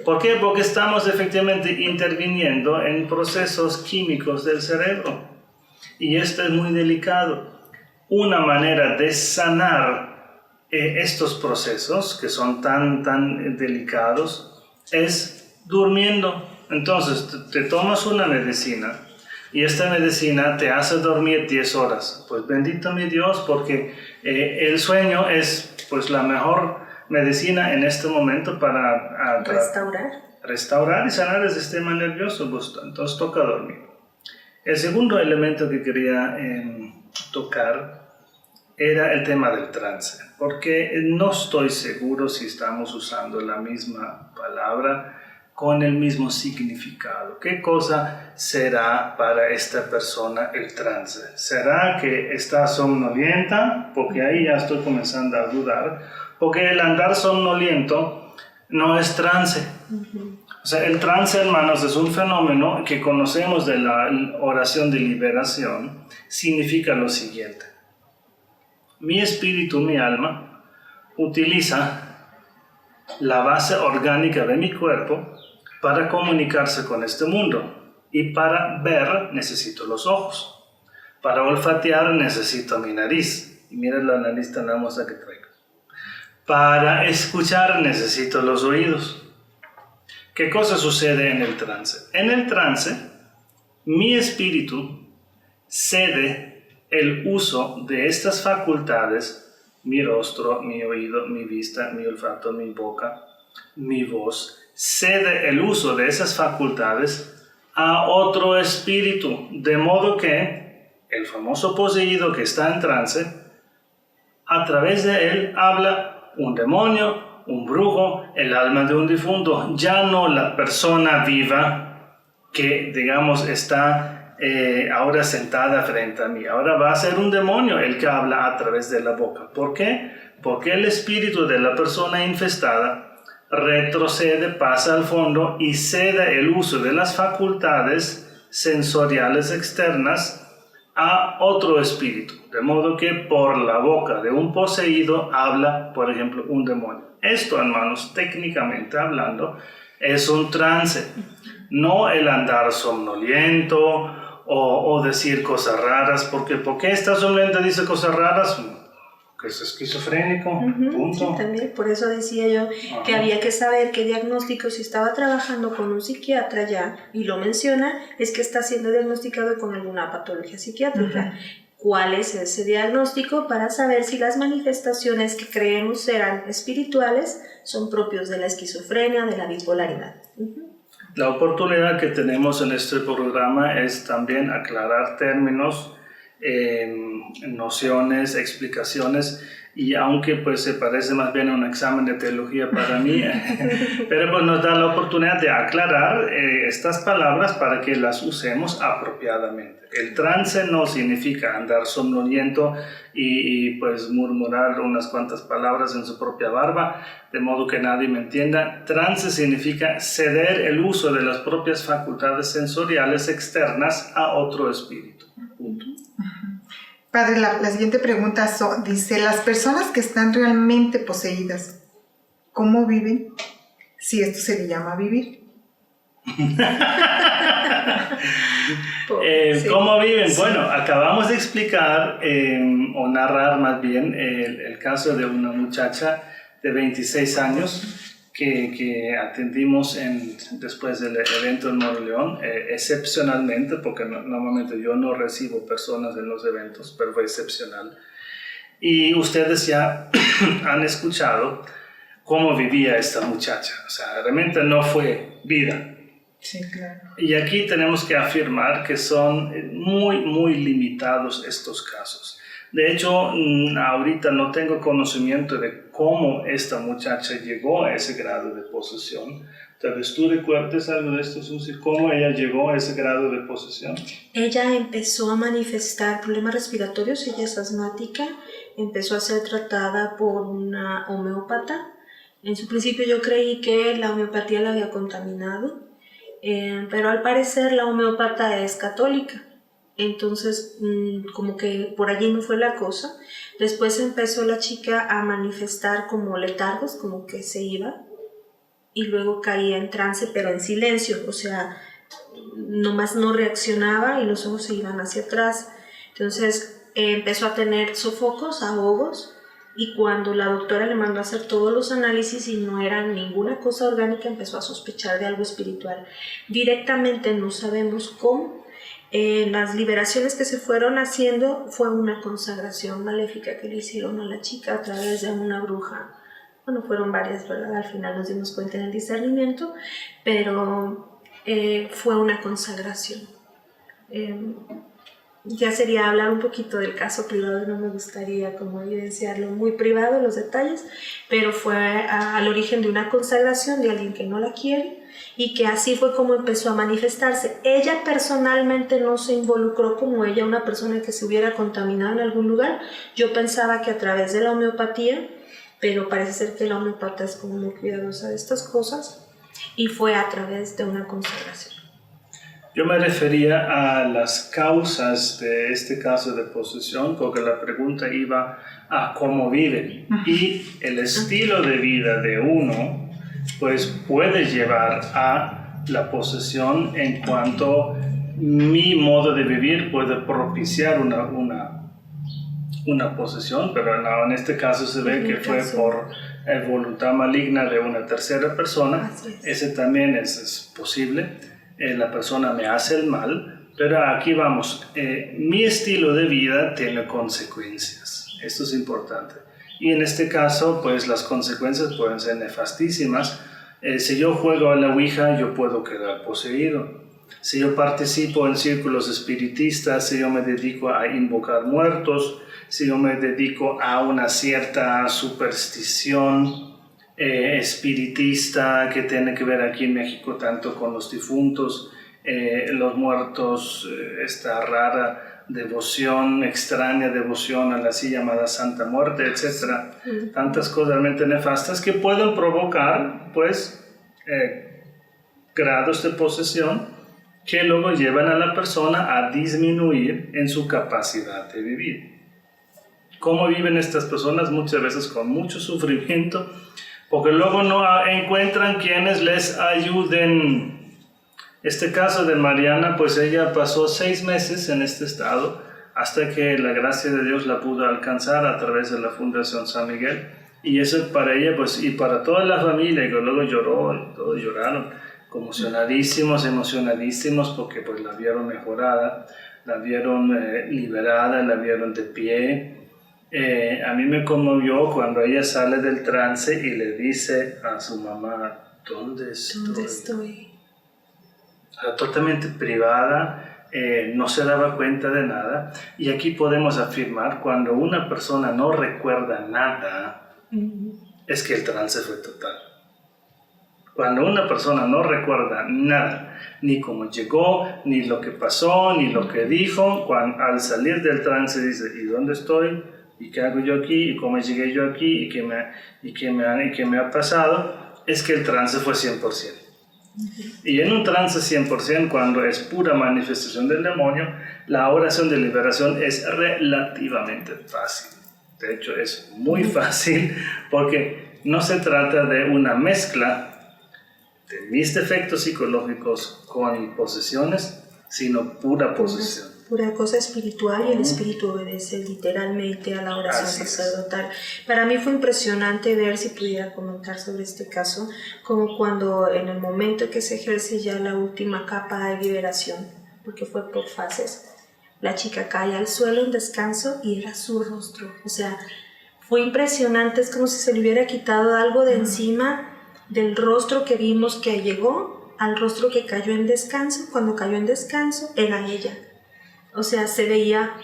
¿Por qué? Porque estamos efectivamente interviniendo en procesos químicos del cerebro y esto es muy delicado. Una manera de sanar estos procesos que son tan delicados es durmiendo. Entonces te tomas una medicina y esta medicina te hace dormir 10 horas. Pues bendito mi Dios, porque el sueño es pues la mejor medicina en este momento para restaurar y sanar el sistema nervioso. Pues, entonces toca dormir. El segundo elemento que quería tocar era el tema del trance, porque no estoy seguro si estamos usando la misma palabra con el mismo significado. ¿Qué cosa será para esta persona el trance? ¿Será que está somnolienta? Porque ahí ya estoy comenzando a dudar, porque el andar somnoliento no es trance. O sea, el trance, hermanos, es un fenómeno que conocemos de la oración de liberación. Significa lo siguiente: mi espíritu, mi alma, utiliza la base orgánica de mi cuerpo para comunicarse con este mundo. Y para ver necesito los ojos. Para olfatear necesito mi nariz. Y mira la nariz tan hermosa que traigo. Para escuchar necesito los oídos. ¿Qué cosa sucede en el trance? En el trance, mi espíritu cede el uso de estas facultades, mi rostro, mi oído, mi vista, mi olfato, mi boca, mi voz, cede el uso de esas facultades a otro espíritu, de modo que el famoso poseído que está en trance, a través de él habla un demonio, un brujo, el alma de un difunto, ya no la persona viva que, digamos, está ahora sentada frente a mí. Ahora va a ser un demonio el que habla a través de la boca. ¿Por qué? Porque el espíritu de la persona infestada retrocede, pasa al fondo y cede el uso de las facultades sensoriales externas a otro espíritu, de modo que por la boca de un poseído habla, por ejemplo, un demonio. Esto, hermanos, técnicamente hablando, es un trance, no el andar somnoliento o decir cosas raras. ¿Por qué está somnoliento y dice cosas raras? Que es esquizofrénico, punto. Sí, también, por eso decía yo que había que saber qué diagnóstico, si estaba trabajando con un psiquiatra ya, y lo menciona, es que está siendo diagnosticado con alguna patología psiquiátrica. ¿Cuál es ese diagnóstico? Para saber si las manifestaciones que creemos serán espirituales son propios de la esquizofrenia, de la bipolaridad. La oportunidad que tenemos en este programa es también aclarar términos, nociones, explicaciones, y aunque pues se parece más bien a un examen de teología para mí, pero pues nos da la oportunidad de aclarar estas palabras para que las usemos apropiadamente. El trance no significa andar somnoliento y pues murmurar unas cuantas palabras en su propia barba, de modo que nadie me entienda. Trance significa ceder el uso de las propias facultades sensoriales externas a otro espíritu. Punto. Padre, la siguiente pregunta dice, las personas que están realmente poseídas, ¿cómo viven? Si esto se le llama vivir. ¿Cómo viven? Sí. Bueno, acabamos de explicar o narrar más bien el caso de una muchacha de 26 años que atendimos después del evento en Moroleón, excepcionalmente, porque normalmente yo no recibo personas en los eventos, pero fue excepcional. Y ustedes ya han escuchado cómo vivía esta muchacha. O sea, realmente no fue vida. Sí, claro. Y aquí tenemos que afirmar que son muy, muy limitados estos casos. De hecho, ahorita no tengo conocimiento de cómo esta muchacha llegó a ese grado de posesión. Tal vez tú recuerdes algo de esto, Susi, ¿cómo ella llegó a ese grado de posesión? Ella empezó a manifestar problemas respiratorios, ella es asmática, empezó a ser tratada por una homeópata. En su principio yo creí que la homeopatía la había contaminado, pero al parecer la homeópata es católica. Entonces, como que por allí no fue la cosa. Después empezó la chica a manifestar como letargos, como que se iba, y luego caía en trance, pero en silencio, o sea, nomás no reaccionaba y los ojos se iban hacia atrás. Entonces empezó a tener sofocos, ahogos, y cuando la doctora le mandó a hacer todos los análisis y no era ninguna cosa orgánica, empezó a sospechar de algo espiritual. Directamente no sabemos cómo. Las liberaciones que se fueron haciendo fue una consagración maléfica que le hicieron a la chica a través de una bruja. Bueno, fueron varias, ¿verdad? Al final nos dimos cuenta en el discernimiento, pero fue una consagración. Ya sería hablar un poquito del caso privado, no me gustaría como evidenciarlo muy privado, los detalles, pero fue al origen de una consagración de alguien que no la quiere y que así fue como empezó a manifestarse. Ella personalmente no se involucró como ella, una persona que se hubiera contaminado en algún lugar. Yo pensaba que a través de la homeopatía, pero parece ser que la homeopatía es como muy cuidadosa de estas cosas y fue a través de una consagración. Yo me refería a las causas de este caso de posesión, porque la pregunta iba a cómo viven. Y el estilo de vida de uno, pues puede llevar a la posesión en cuanto mi modo de vivir puede propiciar una posesión, pero no, en este caso se ve que fue por voluntad maligna de una tercera persona. Ese también es posible. La persona me hace el mal, pero aquí vamos, mi estilo de vida tiene consecuencias, esto es importante, y en este caso pues las consecuencias pueden ser nefastísimas. Si yo juego a la Ouija, yo puedo quedar poseído. Si yo participo en círculos espiritistas, si yo me dedico a invocar muertos, si yo me dedico a una cierta superstición espiritista que tiene que ver aquí en México tanto con los difuntos, los muertos, esta rara devoción, extraña devoción a la así llamada Santa Muerte, etc. Tantas cosas realmente nefastas que pueden provocar pues grados de posesión que luego llevan a la persona a disminuir en su capacidad de vivir. ¿Cómo viven estas personas? Muchas veces con mucho sufrimiento, porque luego no encuentran quienes les ayuden. Este caso de Mariana, pues ella pasó 6 meses en este estado hasta que la gracia de Dios la pudo alcanzar a través de la Fundación San Miguel, y eso para ella pues y para toda la familia, que luego lloró y todos lloraron, emocionadísimos porque pues la vieron mejorada, la vieron liberada, la vieron de pie. A mí me conmovió cuando ella sale del trance y le dice a su mamá, ¿dónde estoy? Totalmente privada, no se daba cuenta de nada. Y aquí podemos afirmar, cuando una persona no recuerda nada, es que el trance fue total. Cuando una persona no recuerda nada, ni cómo llegó, ni lo que pasó, ni lo que dijo, al salir del trance dice, ¿y dónde estoy? ¿Y qué hago yo aquí? ¿Y cómo llegué yo aquí? ¿Y qué me ha pasado? Es que el trance fue 100%. Y en un trance 100%, cuando es pura manifestación del demonio, la oración de liberación es relativamente fácil. De hecho, es muy fácil porque no se trata de una mezcla de mis defectos psicológicos con posesiones, sino pura posesión. Pura cosa espiritual, y el espíritu obedece literalmente a la oración sacerdotal. Para mí fue impresionante ver, si pudiera comentar sobre este caso, como cuando en el momento que se ejerce ya la última capa de liberación, porque fue por fases, la chica cae al suelo en descanso y era su rostro. O sea, fue impresionante, es como si se le hubiera quitado algo de encima del rostro que vimos que llegó al rostro que cayó en descanso. Cuando cayó en descanso era ella. O sea, se veía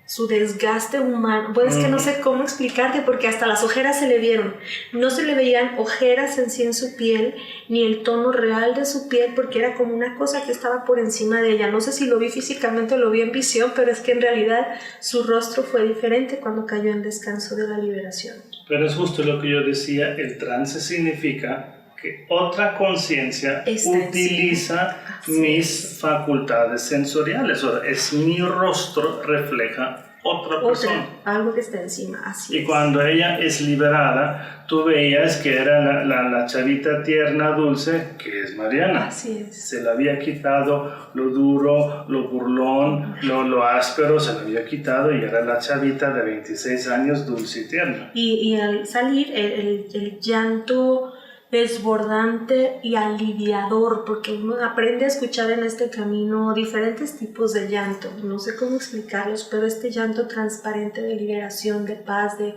su desgaste humano. Pues es que no sé cómo explicarte, porque hasta las ojeras se le vieron. No se le veían ojeras en sí en su piel, ni el tono real de su piel, porque era como una cosa que estaba por encima de ella. No sé si lo vi físicamente o lo vi en visión, pero es que en realidad su rostro fue diferente cuando cayó en descanso de la liberación. Pero es justo lo que yo decía, el trance significa que otra conciencia utiliza mis facultades sensoriales. O sea, es mi rostro refleja otra persona. Algo que está encima, así y cuando ella es liberada, tú veías que era la chavita tierna, dulce, que es Mariana. Así es. Se le había quitado lo duro, lo burlón, lo áspero, se le había quitado y era la chavita de 26 años, dulce y tierna. Y al salir, el llanto desbordante y aliviador, porque uno aprende a escuchar en este camino diferentes tipos de llanto, no sé cómo explicarlos, pero este llanto transparente de liberación, de paz, de,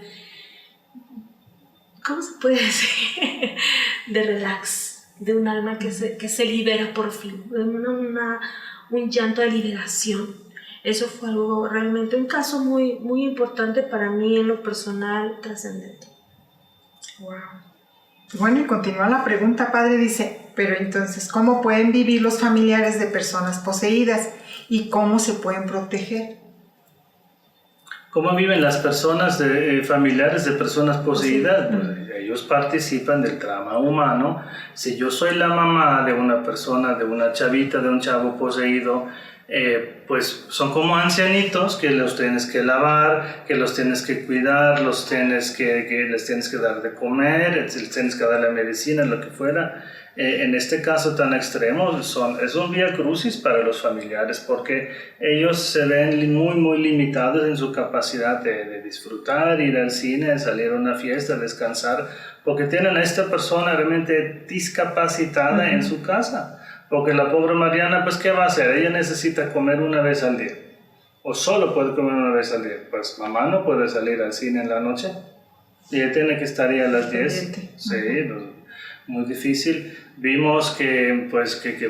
¿cómo se puede decir? De relax, de un alma que se libera por fin, un llanto de liberación. Eso fue algo realmente, un caso muy, muy importante para mí en lo personal, trascendente. Wow. Bueno, y continúa la pregunta, padre, dice, pero entonces, ¿cómo pueden vivir los familiares de personas poseídas y cómo se pueden proteger? ¿Cómo viven las personas familiares de personas poseídas? Pues, ellos participan del drama humano. Si yo soy la mamá de una persona, de una chavita, de un chavo poseído, pues son como ancianitos que los tienes que lavar, que los tienes que cuidar, les tienes que dar de comer, les tienes que dar la medicina, lo que fuera. En este caso tan extremo es un vía crucis para los familiares, porque ellos se ven muy, muy limitados en su capacidad de disfrutar, ir al cine, salir a una fiesta, descansar, porque tienen a esta persona realmente discapacitada en su casa. Porque la pobre Mariana, pues, ¿qué va a hacer? Ella necesita comer una vez al día, o solo puede comer una vez al día. Pues mamá no puede salir al cine en la noche, y ella tiene que estar ahí a las 10. Sí, pues, muy difícil. Vimos que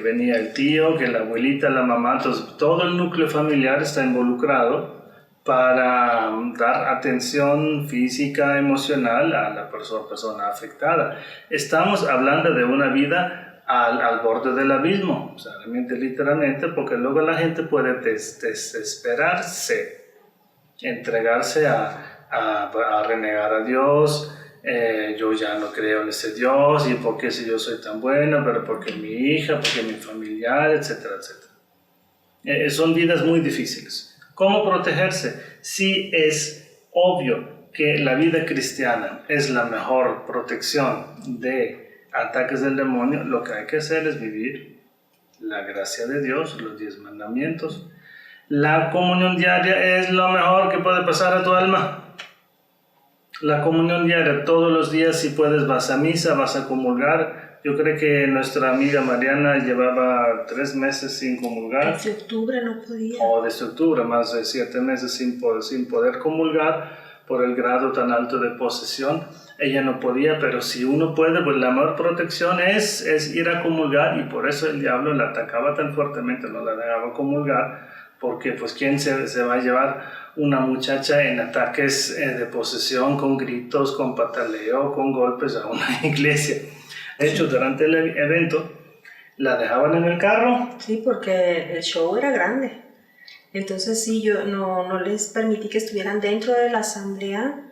venía el tío, que la abuelita, la mamá, entonces todo el núcleo familiar está involucrado para dar atención física, emocional a la persona afectada. Estamos hablando de una vida al borde del abismo, o sea, realmente, literalmente, porque luego la gente puede desesperarse, entregarse a renegar a Dios. Yo ya no creo en ese Dios, y por qué si yo soy tan bueno, pero porque mi hija, porque mi familiar, etcétera, etcétera. Son vidas muy difíciles. ¿Cómo protegerse? Sí, es obvio que la vida cristiana es la mejor protección de ataques del demonio. Lo que hay que hacer es vivir la gracia de Dios, los 10 mandamientos. La comunión diaria es lo mejor que puede pasar a tu alma. La comunión diaria, todos los días, si puedes, vas a misa, vas a comulgar. Yo creo que nuestra amiga Mariana llevaba 3 meses sin comulgar. Desde octubre no podía. O desde octubre, más de 7 meses sin poder comulgar por el grado tan alto de posesión. Ella no podía, pero si uno puede, pues la mejor protección es ir a comulgar, y por eso el diablo la atacaba tan fuertemente, no la dejaba comulgar, porque pues ¿quién se va a llevar una muchacha en ataques de posesión, con gritos, con pataleo, con golpes a una iglesia? De hecho, durante el evento la dejaban en el carro. Sí, porque el show era grande. Entonces sí, yo no les permití que estuvieran dentro de la asamblea,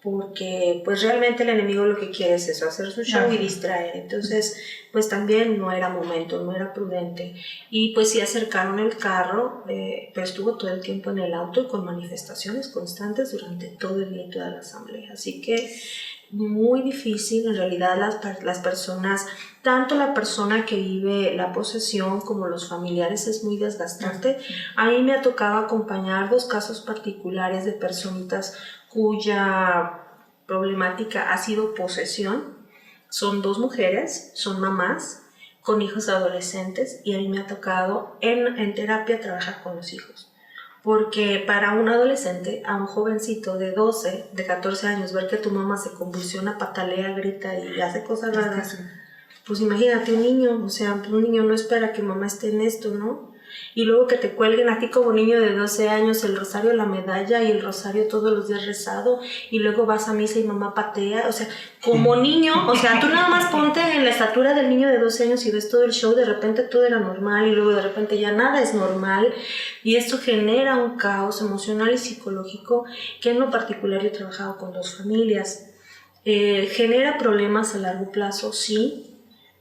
porque pues realmente el enemigo lo que quiere es eso, hacer su show y distraer. Entonces pues también no era momento, no era prudente. Y pues sí acercaron el carro, pero estuvo todo el tiempo en el auto y con manifestaciones constantes durante todo el día y toda la asamblea. Así que muy difícil en realidad. Las personas, tanto la persona que vive la posesión como los familiares, es muy desgastante. A mí me ha tocado acompañar 2 casos particulares de personitas cuya problemática ha sido posesión. Son 2 mujeres, son mamás con hijos adolescentes, y a mí me ha tocado en terapia trabajar con los hijos. Porque para un adolescente, a un jovencito de 12, de 14 años, ver que tu mamá se convulsiona, patalea, grita y hace cosas raras, pues imagínate un niño, o sea, un niño no espera que mamá esté en esto, ¿no? Y luego que te cuelguen a ti como niño de 12 años el rosario, la medalla y el rosario todos los días rezado, y luego vas a misa y mamá patea, o sea, como niño, o sea, tú nada más ponte en la estatura del niño de 12 años y ves todo el show, de repente todo era normal y luego de repente ya nada es normal, y esto genera un caos emocional y psicológico que en lo particular yo he trabajado con 2 familias. Genera problemas a largo plazo, sí,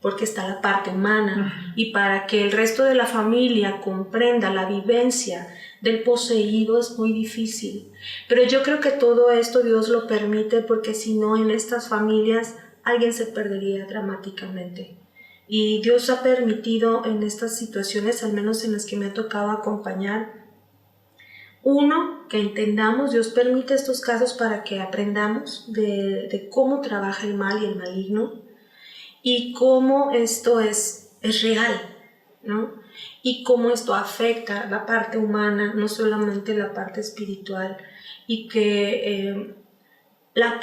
porque está la parte humana, y para que el resto de la familia comprenda la vivencia del poseído es muy difícil. Pero yo creo que todo esto Dios lo permite, porque si no, en estas familias alguien se perdería dramáticamente. Y Dios ha permitido en estas situaciones, al menos en las que me ha tocado acompañar, que entendamos, Dios permite estos casos para que aprendamos de cómo trabaja el mal y el maligno, y cómo esto es real, ¿no? Y cómo esto afecta la parte humana, no solamente la parte espiritual, y que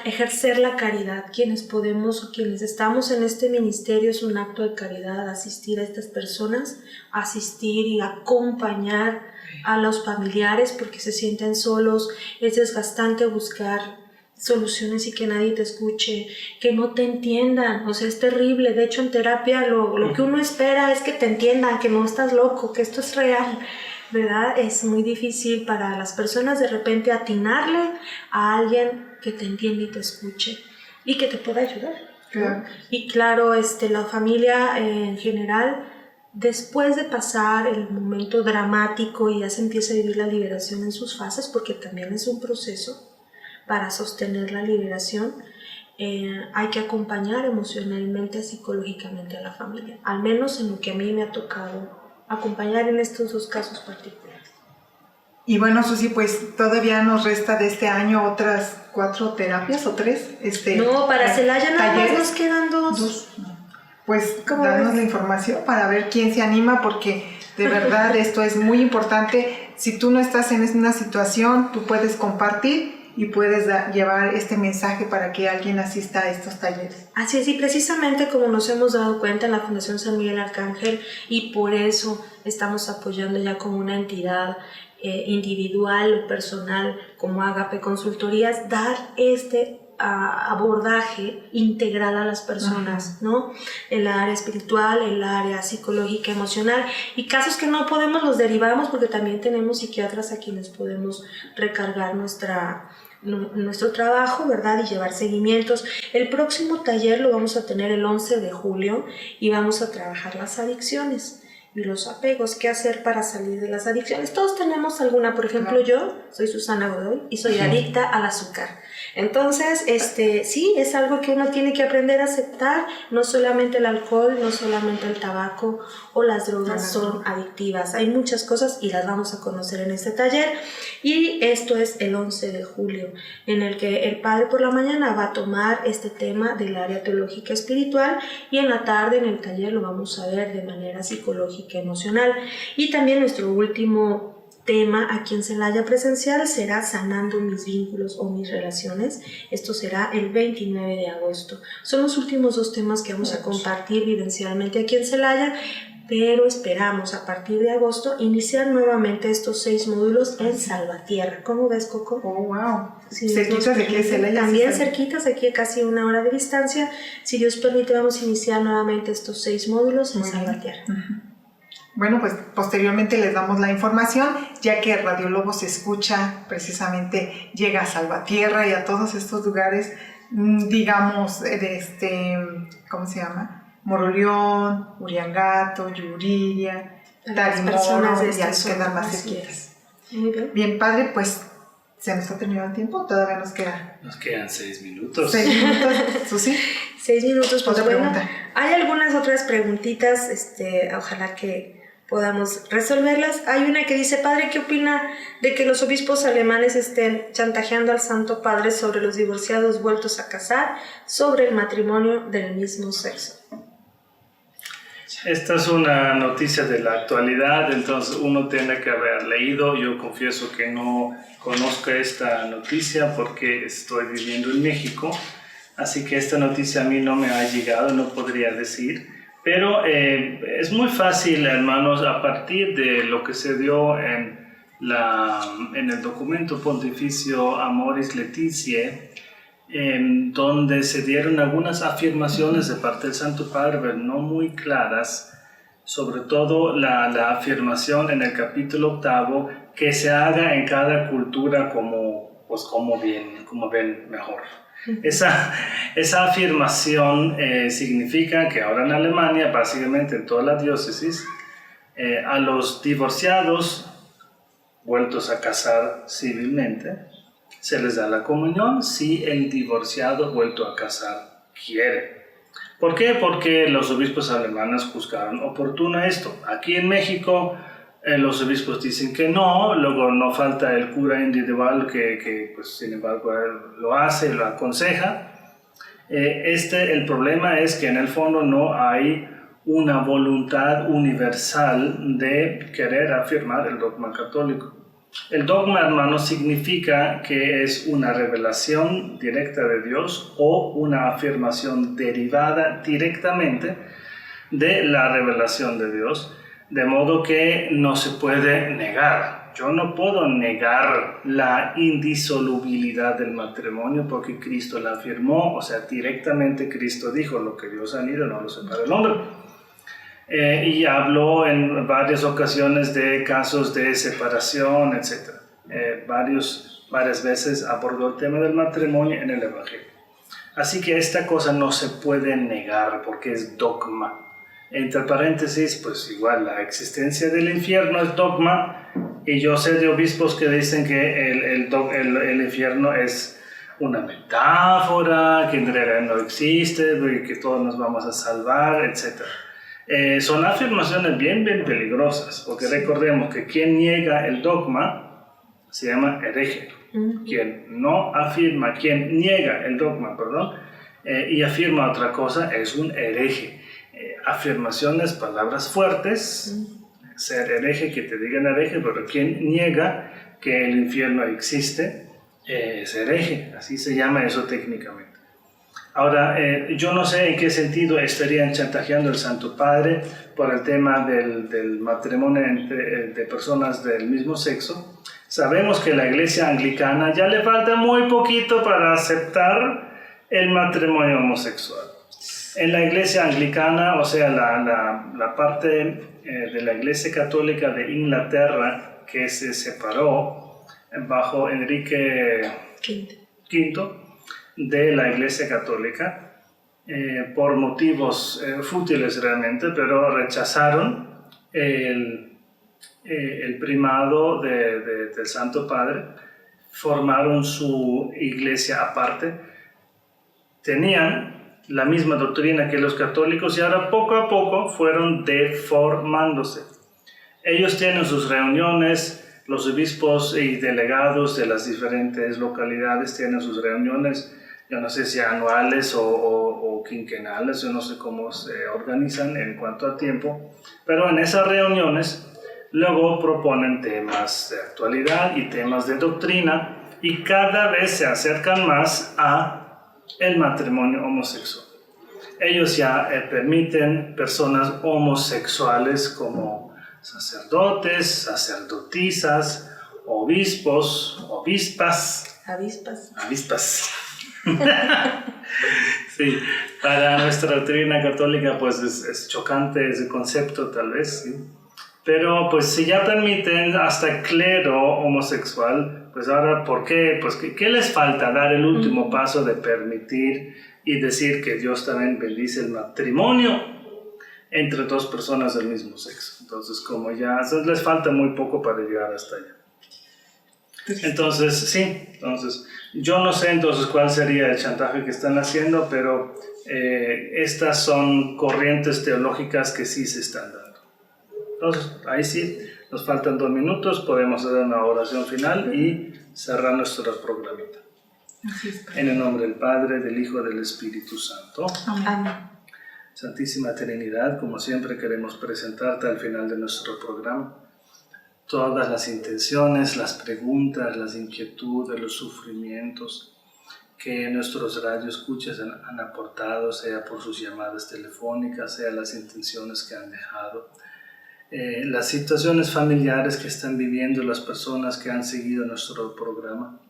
ejercer la caridad. Quienes podemos o quienes estamos en este ministerio es un acto de caridad, asistir a estas personas, asistir y acompañar a los familiares porque se sienten solos. Es desgastante buscar soluciones y que nadie te escuche, que no te entiendan, o sea, es terrible. De hecho, en terapia lo que uno espera es que te entiendan, que no estás loco, que esto es real, ¿verdad? Es muy difícil para las personas de repente atinarle a alguien que te entiende y te escuche y que te pueda ayudar, ¿no? Claro. Y claro, la familia en general, después de pasar el momento dramático y ya se empieza a vivir la liberación en sus fases, porque también es un proceso para sostener la liberación, hay que acompañar emocionalmente, psicológicamente a la familia, al menos en lo que a mí me ha tocado acompañar en estos dos casos particulares. Y bueno, Susi, pues todavía nos resta de este año otras 4 terapias o 3. No, para Celaya nada más talleres. nos quedan 2. Pues ¿Cómo danos ves? la información para ver quién se anima, porque de verdad esto es muy importante. Si tú no estás en una situación, tú puedes compartir y puedes llevar este mensaje para que alguien asista a estos talleres. Así es, y precisamente como nos hemos dado cuenta en la Fundación San Miguel Arcángel, y por eso estamos apoyando ya como una entidad individual o personal como Agape Consultorías, dar abordaje integral a las personas, ¿no? El área espiritual, el área psicológica, emocional, y casos que no podemos los derivamos porque también tenemos psiquiatras a quienes podemos recargar nuestro trabajo, ¿verdad? Y llevar seguimientos. El próximo taller lo vamos a tener el 11 de julio y vamos a trabajar las adicciones y los apegos, qué hacer para salir de las adicciones. Todos tenemos alguna, por ejemplo, yo soy Susana Godoy y soy adicta al azúcar. Entonces, sí, es algo que uno tiene que aprender a aceptar. No solamente el alcohol, no solamente el tabaco o las drogas son adictivas. Hay muchas cosas y las vamos a conocer en este taller. Y esto es el 11 de julio, en el que el padre por la mañana va a tomar este tema del área teológica espiritual y en la tarde en el taller lo vamos a ver de manera psicológica, emocional. Y también nuestro último tema aquí en Celaya presencial será Sanando mis vínculos o mis relaciones. Esto será el 29 de agosto. Son los últimos 2 temas que vamos a compartir vivencialmente aquí en Celaya, pero esperamos a partir de agosto iniciar nuevamente estos 6 módulos en Salvatierra. ¿Cómo ves, Coco? Oh, wow. Sí, cerquitas de aquí de Celaya. También cerquitas, aquí a casi 1 hora de distancia. Si Dios permite, vamos a iniciar nuevamente estos 6 módulos en Salvatierra. Bueno, pues posteriormente les damos la información, ya que Radio Lobos escucha, precisamente llega a Salvatierra y a todos estos lugares, digamos, ¿cómo se llama? Moroleón, Uriangato, Yuriria, Tarimoro, ya quedan más cerquitas. Muy bien. Bien, padre, pues se nos ha terminado el tiempo, todavía nos queda. Nos quedan 6 minutos. 6 minutos, Susi. 6 minutos, pues Otra bueno, pregunta. hay algunas otras preguntitas, ojalá que podamos resolverlas. Hay una que dice: padre, ¿qué opina de que los obispos alemanes estén chantajeando al Santo Padre sobre los divorciados vueltos a casar, sobre el matrimonio del mismo sexo? Esta es una noticia de la actualidad, entonces uno tiene que haber leído. Yo confieso que no conozco esta noticia porque estoy viviendo en México, así que esta noticia a mí no me ha llegado, no podría decir. Pero es muy fácil, hermanos, a partir de lo que se dio en el documento pontificio Amoris Laetitia, donde se dieron algunas afirmaciones de parte del Santo Padre, pero no muy claras, sobre todo la afirmación en el capítulo 8, que se haga en cada cultura como ven mejor. Esa afirmación significa que ahora en Alemania, básicamente en toda la diócesis, a los divorciados vueltos a casar civilmente, se les da la comunión si el divorciado vuelto a casar quiere. ¿Por qué? Porque los obispos alemanes juzgaron oportuno esto. Aquí en México los obispos dicen que no, luego no falta el cura individual que pues, sin embargo lo hace, lo aconseja. El problema es que en el fondo no hay una voluntad universal de querer afirmar el dogma católico. El dogma, hermano, significa que es una revelación directa de Dios o una afirmación derivada directamente de la revelación de Dios, de modo que no se puede negar. Yo no puedo negar la indisolubilidad del matrimonio porque Cristo la afirmó, o sea, directamente Cristo dijo: lo que Dios ha unido no lo separa el hombre. Y habló en varias ocasiones de casos de separación, etc. Varias veces abordó el tema del matrimonio en el Evangelio. Así que esta cosa no se puede negar porque es dogma. Entre paréntesis, pues igual la existencia del infierno es dogma, y yo sé de obispos que dicen que el infierno es una metáfora, que en realidad no existe, y que todos nos vamos a salvar, etc. Son afirmaciones bien peligrosas, porque recordemos que quien niega el dogma se llama hereje. Quien niega el dogma, y afirma otra cosa es un hereje. Afirmaciones, palabras fuertes, ser hereje, que te digan hereje, pero quien niega que el infierno existe es hereje, así se llama eso técnicamente. Ahora, yo no sé en qué sentido estarían chantajeando al Santo Padre por el tema del matrimonio de personas del mismo sexo. Sabemos que la Iglesia Anglicana ya le falta muy poquito para aceptar el matrimonio homosexual. En la Iglesia Anglicana, o sea, la parte de la Iglesia Católica de Inglaterra que se separó bajo Enrique V de la Iglesia Católica por motivos fútiles realmente, pero rechazaron el primado del Santo Padre, formaron su iglesia aparte, tenían la misma doctrina que los católicos y ahora poco a poco fueron deformándose. Ellos tienen sus reuniones, los obispos y delegados de las diferentes localidades tienen sus reuniones, yo no sé si anuales o quinquenales, yo no sé cómo se organizan en cuanto a tiempo, pero en esas reuniones luego proponen temas de actualidad y temas de doctrina y cada vez se acercan más a el matrimonio homosexual. Ellos ya permiten personas homosexuales como sacerdotes, sacerdotisas, obispos, avispas. Sí, para nuestra doctrina católica pues es chocante ese concepto tal vez, ¿sí? Pero pues si ya permiten hasta clero homosexual, pues ahora ¿por qué? Pues ¿qué les falta? Dar el último paso de permitir y decir que Dios también bendice el matrimonio entre dos personas del mismo sexo. Entonces como ya les falta muy poco para llegar hasta allá. Entonces yo no sé entonces cuál sería el chantaje que están haciendo, pero estas son corrientes teológicas que sí se están dando. Entonces, ahí sí, nos faltan 2 minutos, podemos hacer una oración final y cerrar nuestro programita. En el nombre del Padre, del Hijo y del Espíritu Santo. Amén. Santísima Trinidad, como siempre queremos presentarte al final de nuestro programa todas las intenciones, las preguntas, las inquietudes, los sufrimientos que nuestros radioescuchas han aportado, sea por sus llamadas telefónicas, sea las intenciones que han dejado. Las situaciones familiares que están viviendo las personas que han seguido nuestro programa.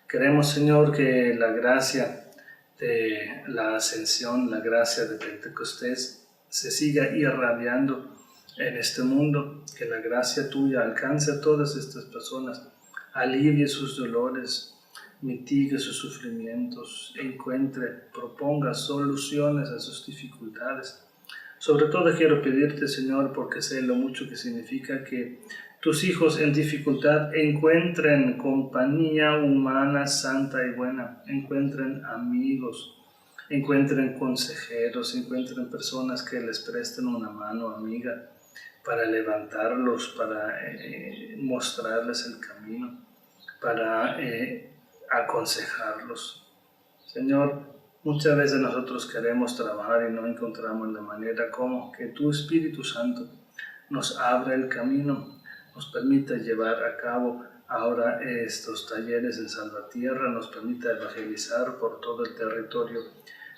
Queremos, Señor, que la gracia de la ascensión, la gracia de Pentecostés se siga irradiando en este mundo, que la gracia tuya alcance a todas estas personas, alivie sus dolores, mitigue sus sufrimientos, proponga soluciones a sus dificultades. Sobre todo quiero pedirte, Señor, porque sé lo mucho que significa que tus hijos en dificultad encuentren compañía humana, santa y buena, encuentren amigos, encuentren consejeros, encuentren personas que les presten una mano amiga para levantarlos, para mostrarles el camino, para aconsejarlos. Señor, muchas veces nosotros queremos trabajar y no encontramos la manera como que tu Espíritu Santo nos abra el camino, nos permita llevar a cabo ahora estos talleres en Salvatierra, nos permita evangelizar por todo el territorio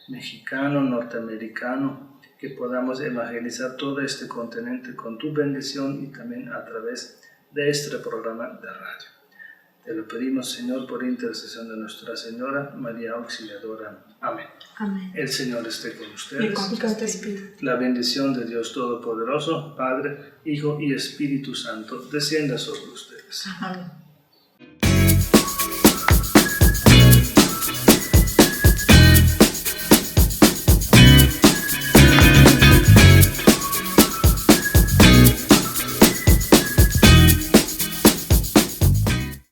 mexicano, norteamericano, que podamos evangelizar todo este continente con tu bendición y también a través de este programa de radio. Te lo pedimos, Señor, por intercesión de Nuestra Señora, María Auxiliadora. Amén. Amén. El Señor esté con ustedes. Y con Y con tu espíritu. La bendición de Dios Todopoderoso, Padre, Hijo y Espíritu Santo, descienda sobre ustedes. Amén.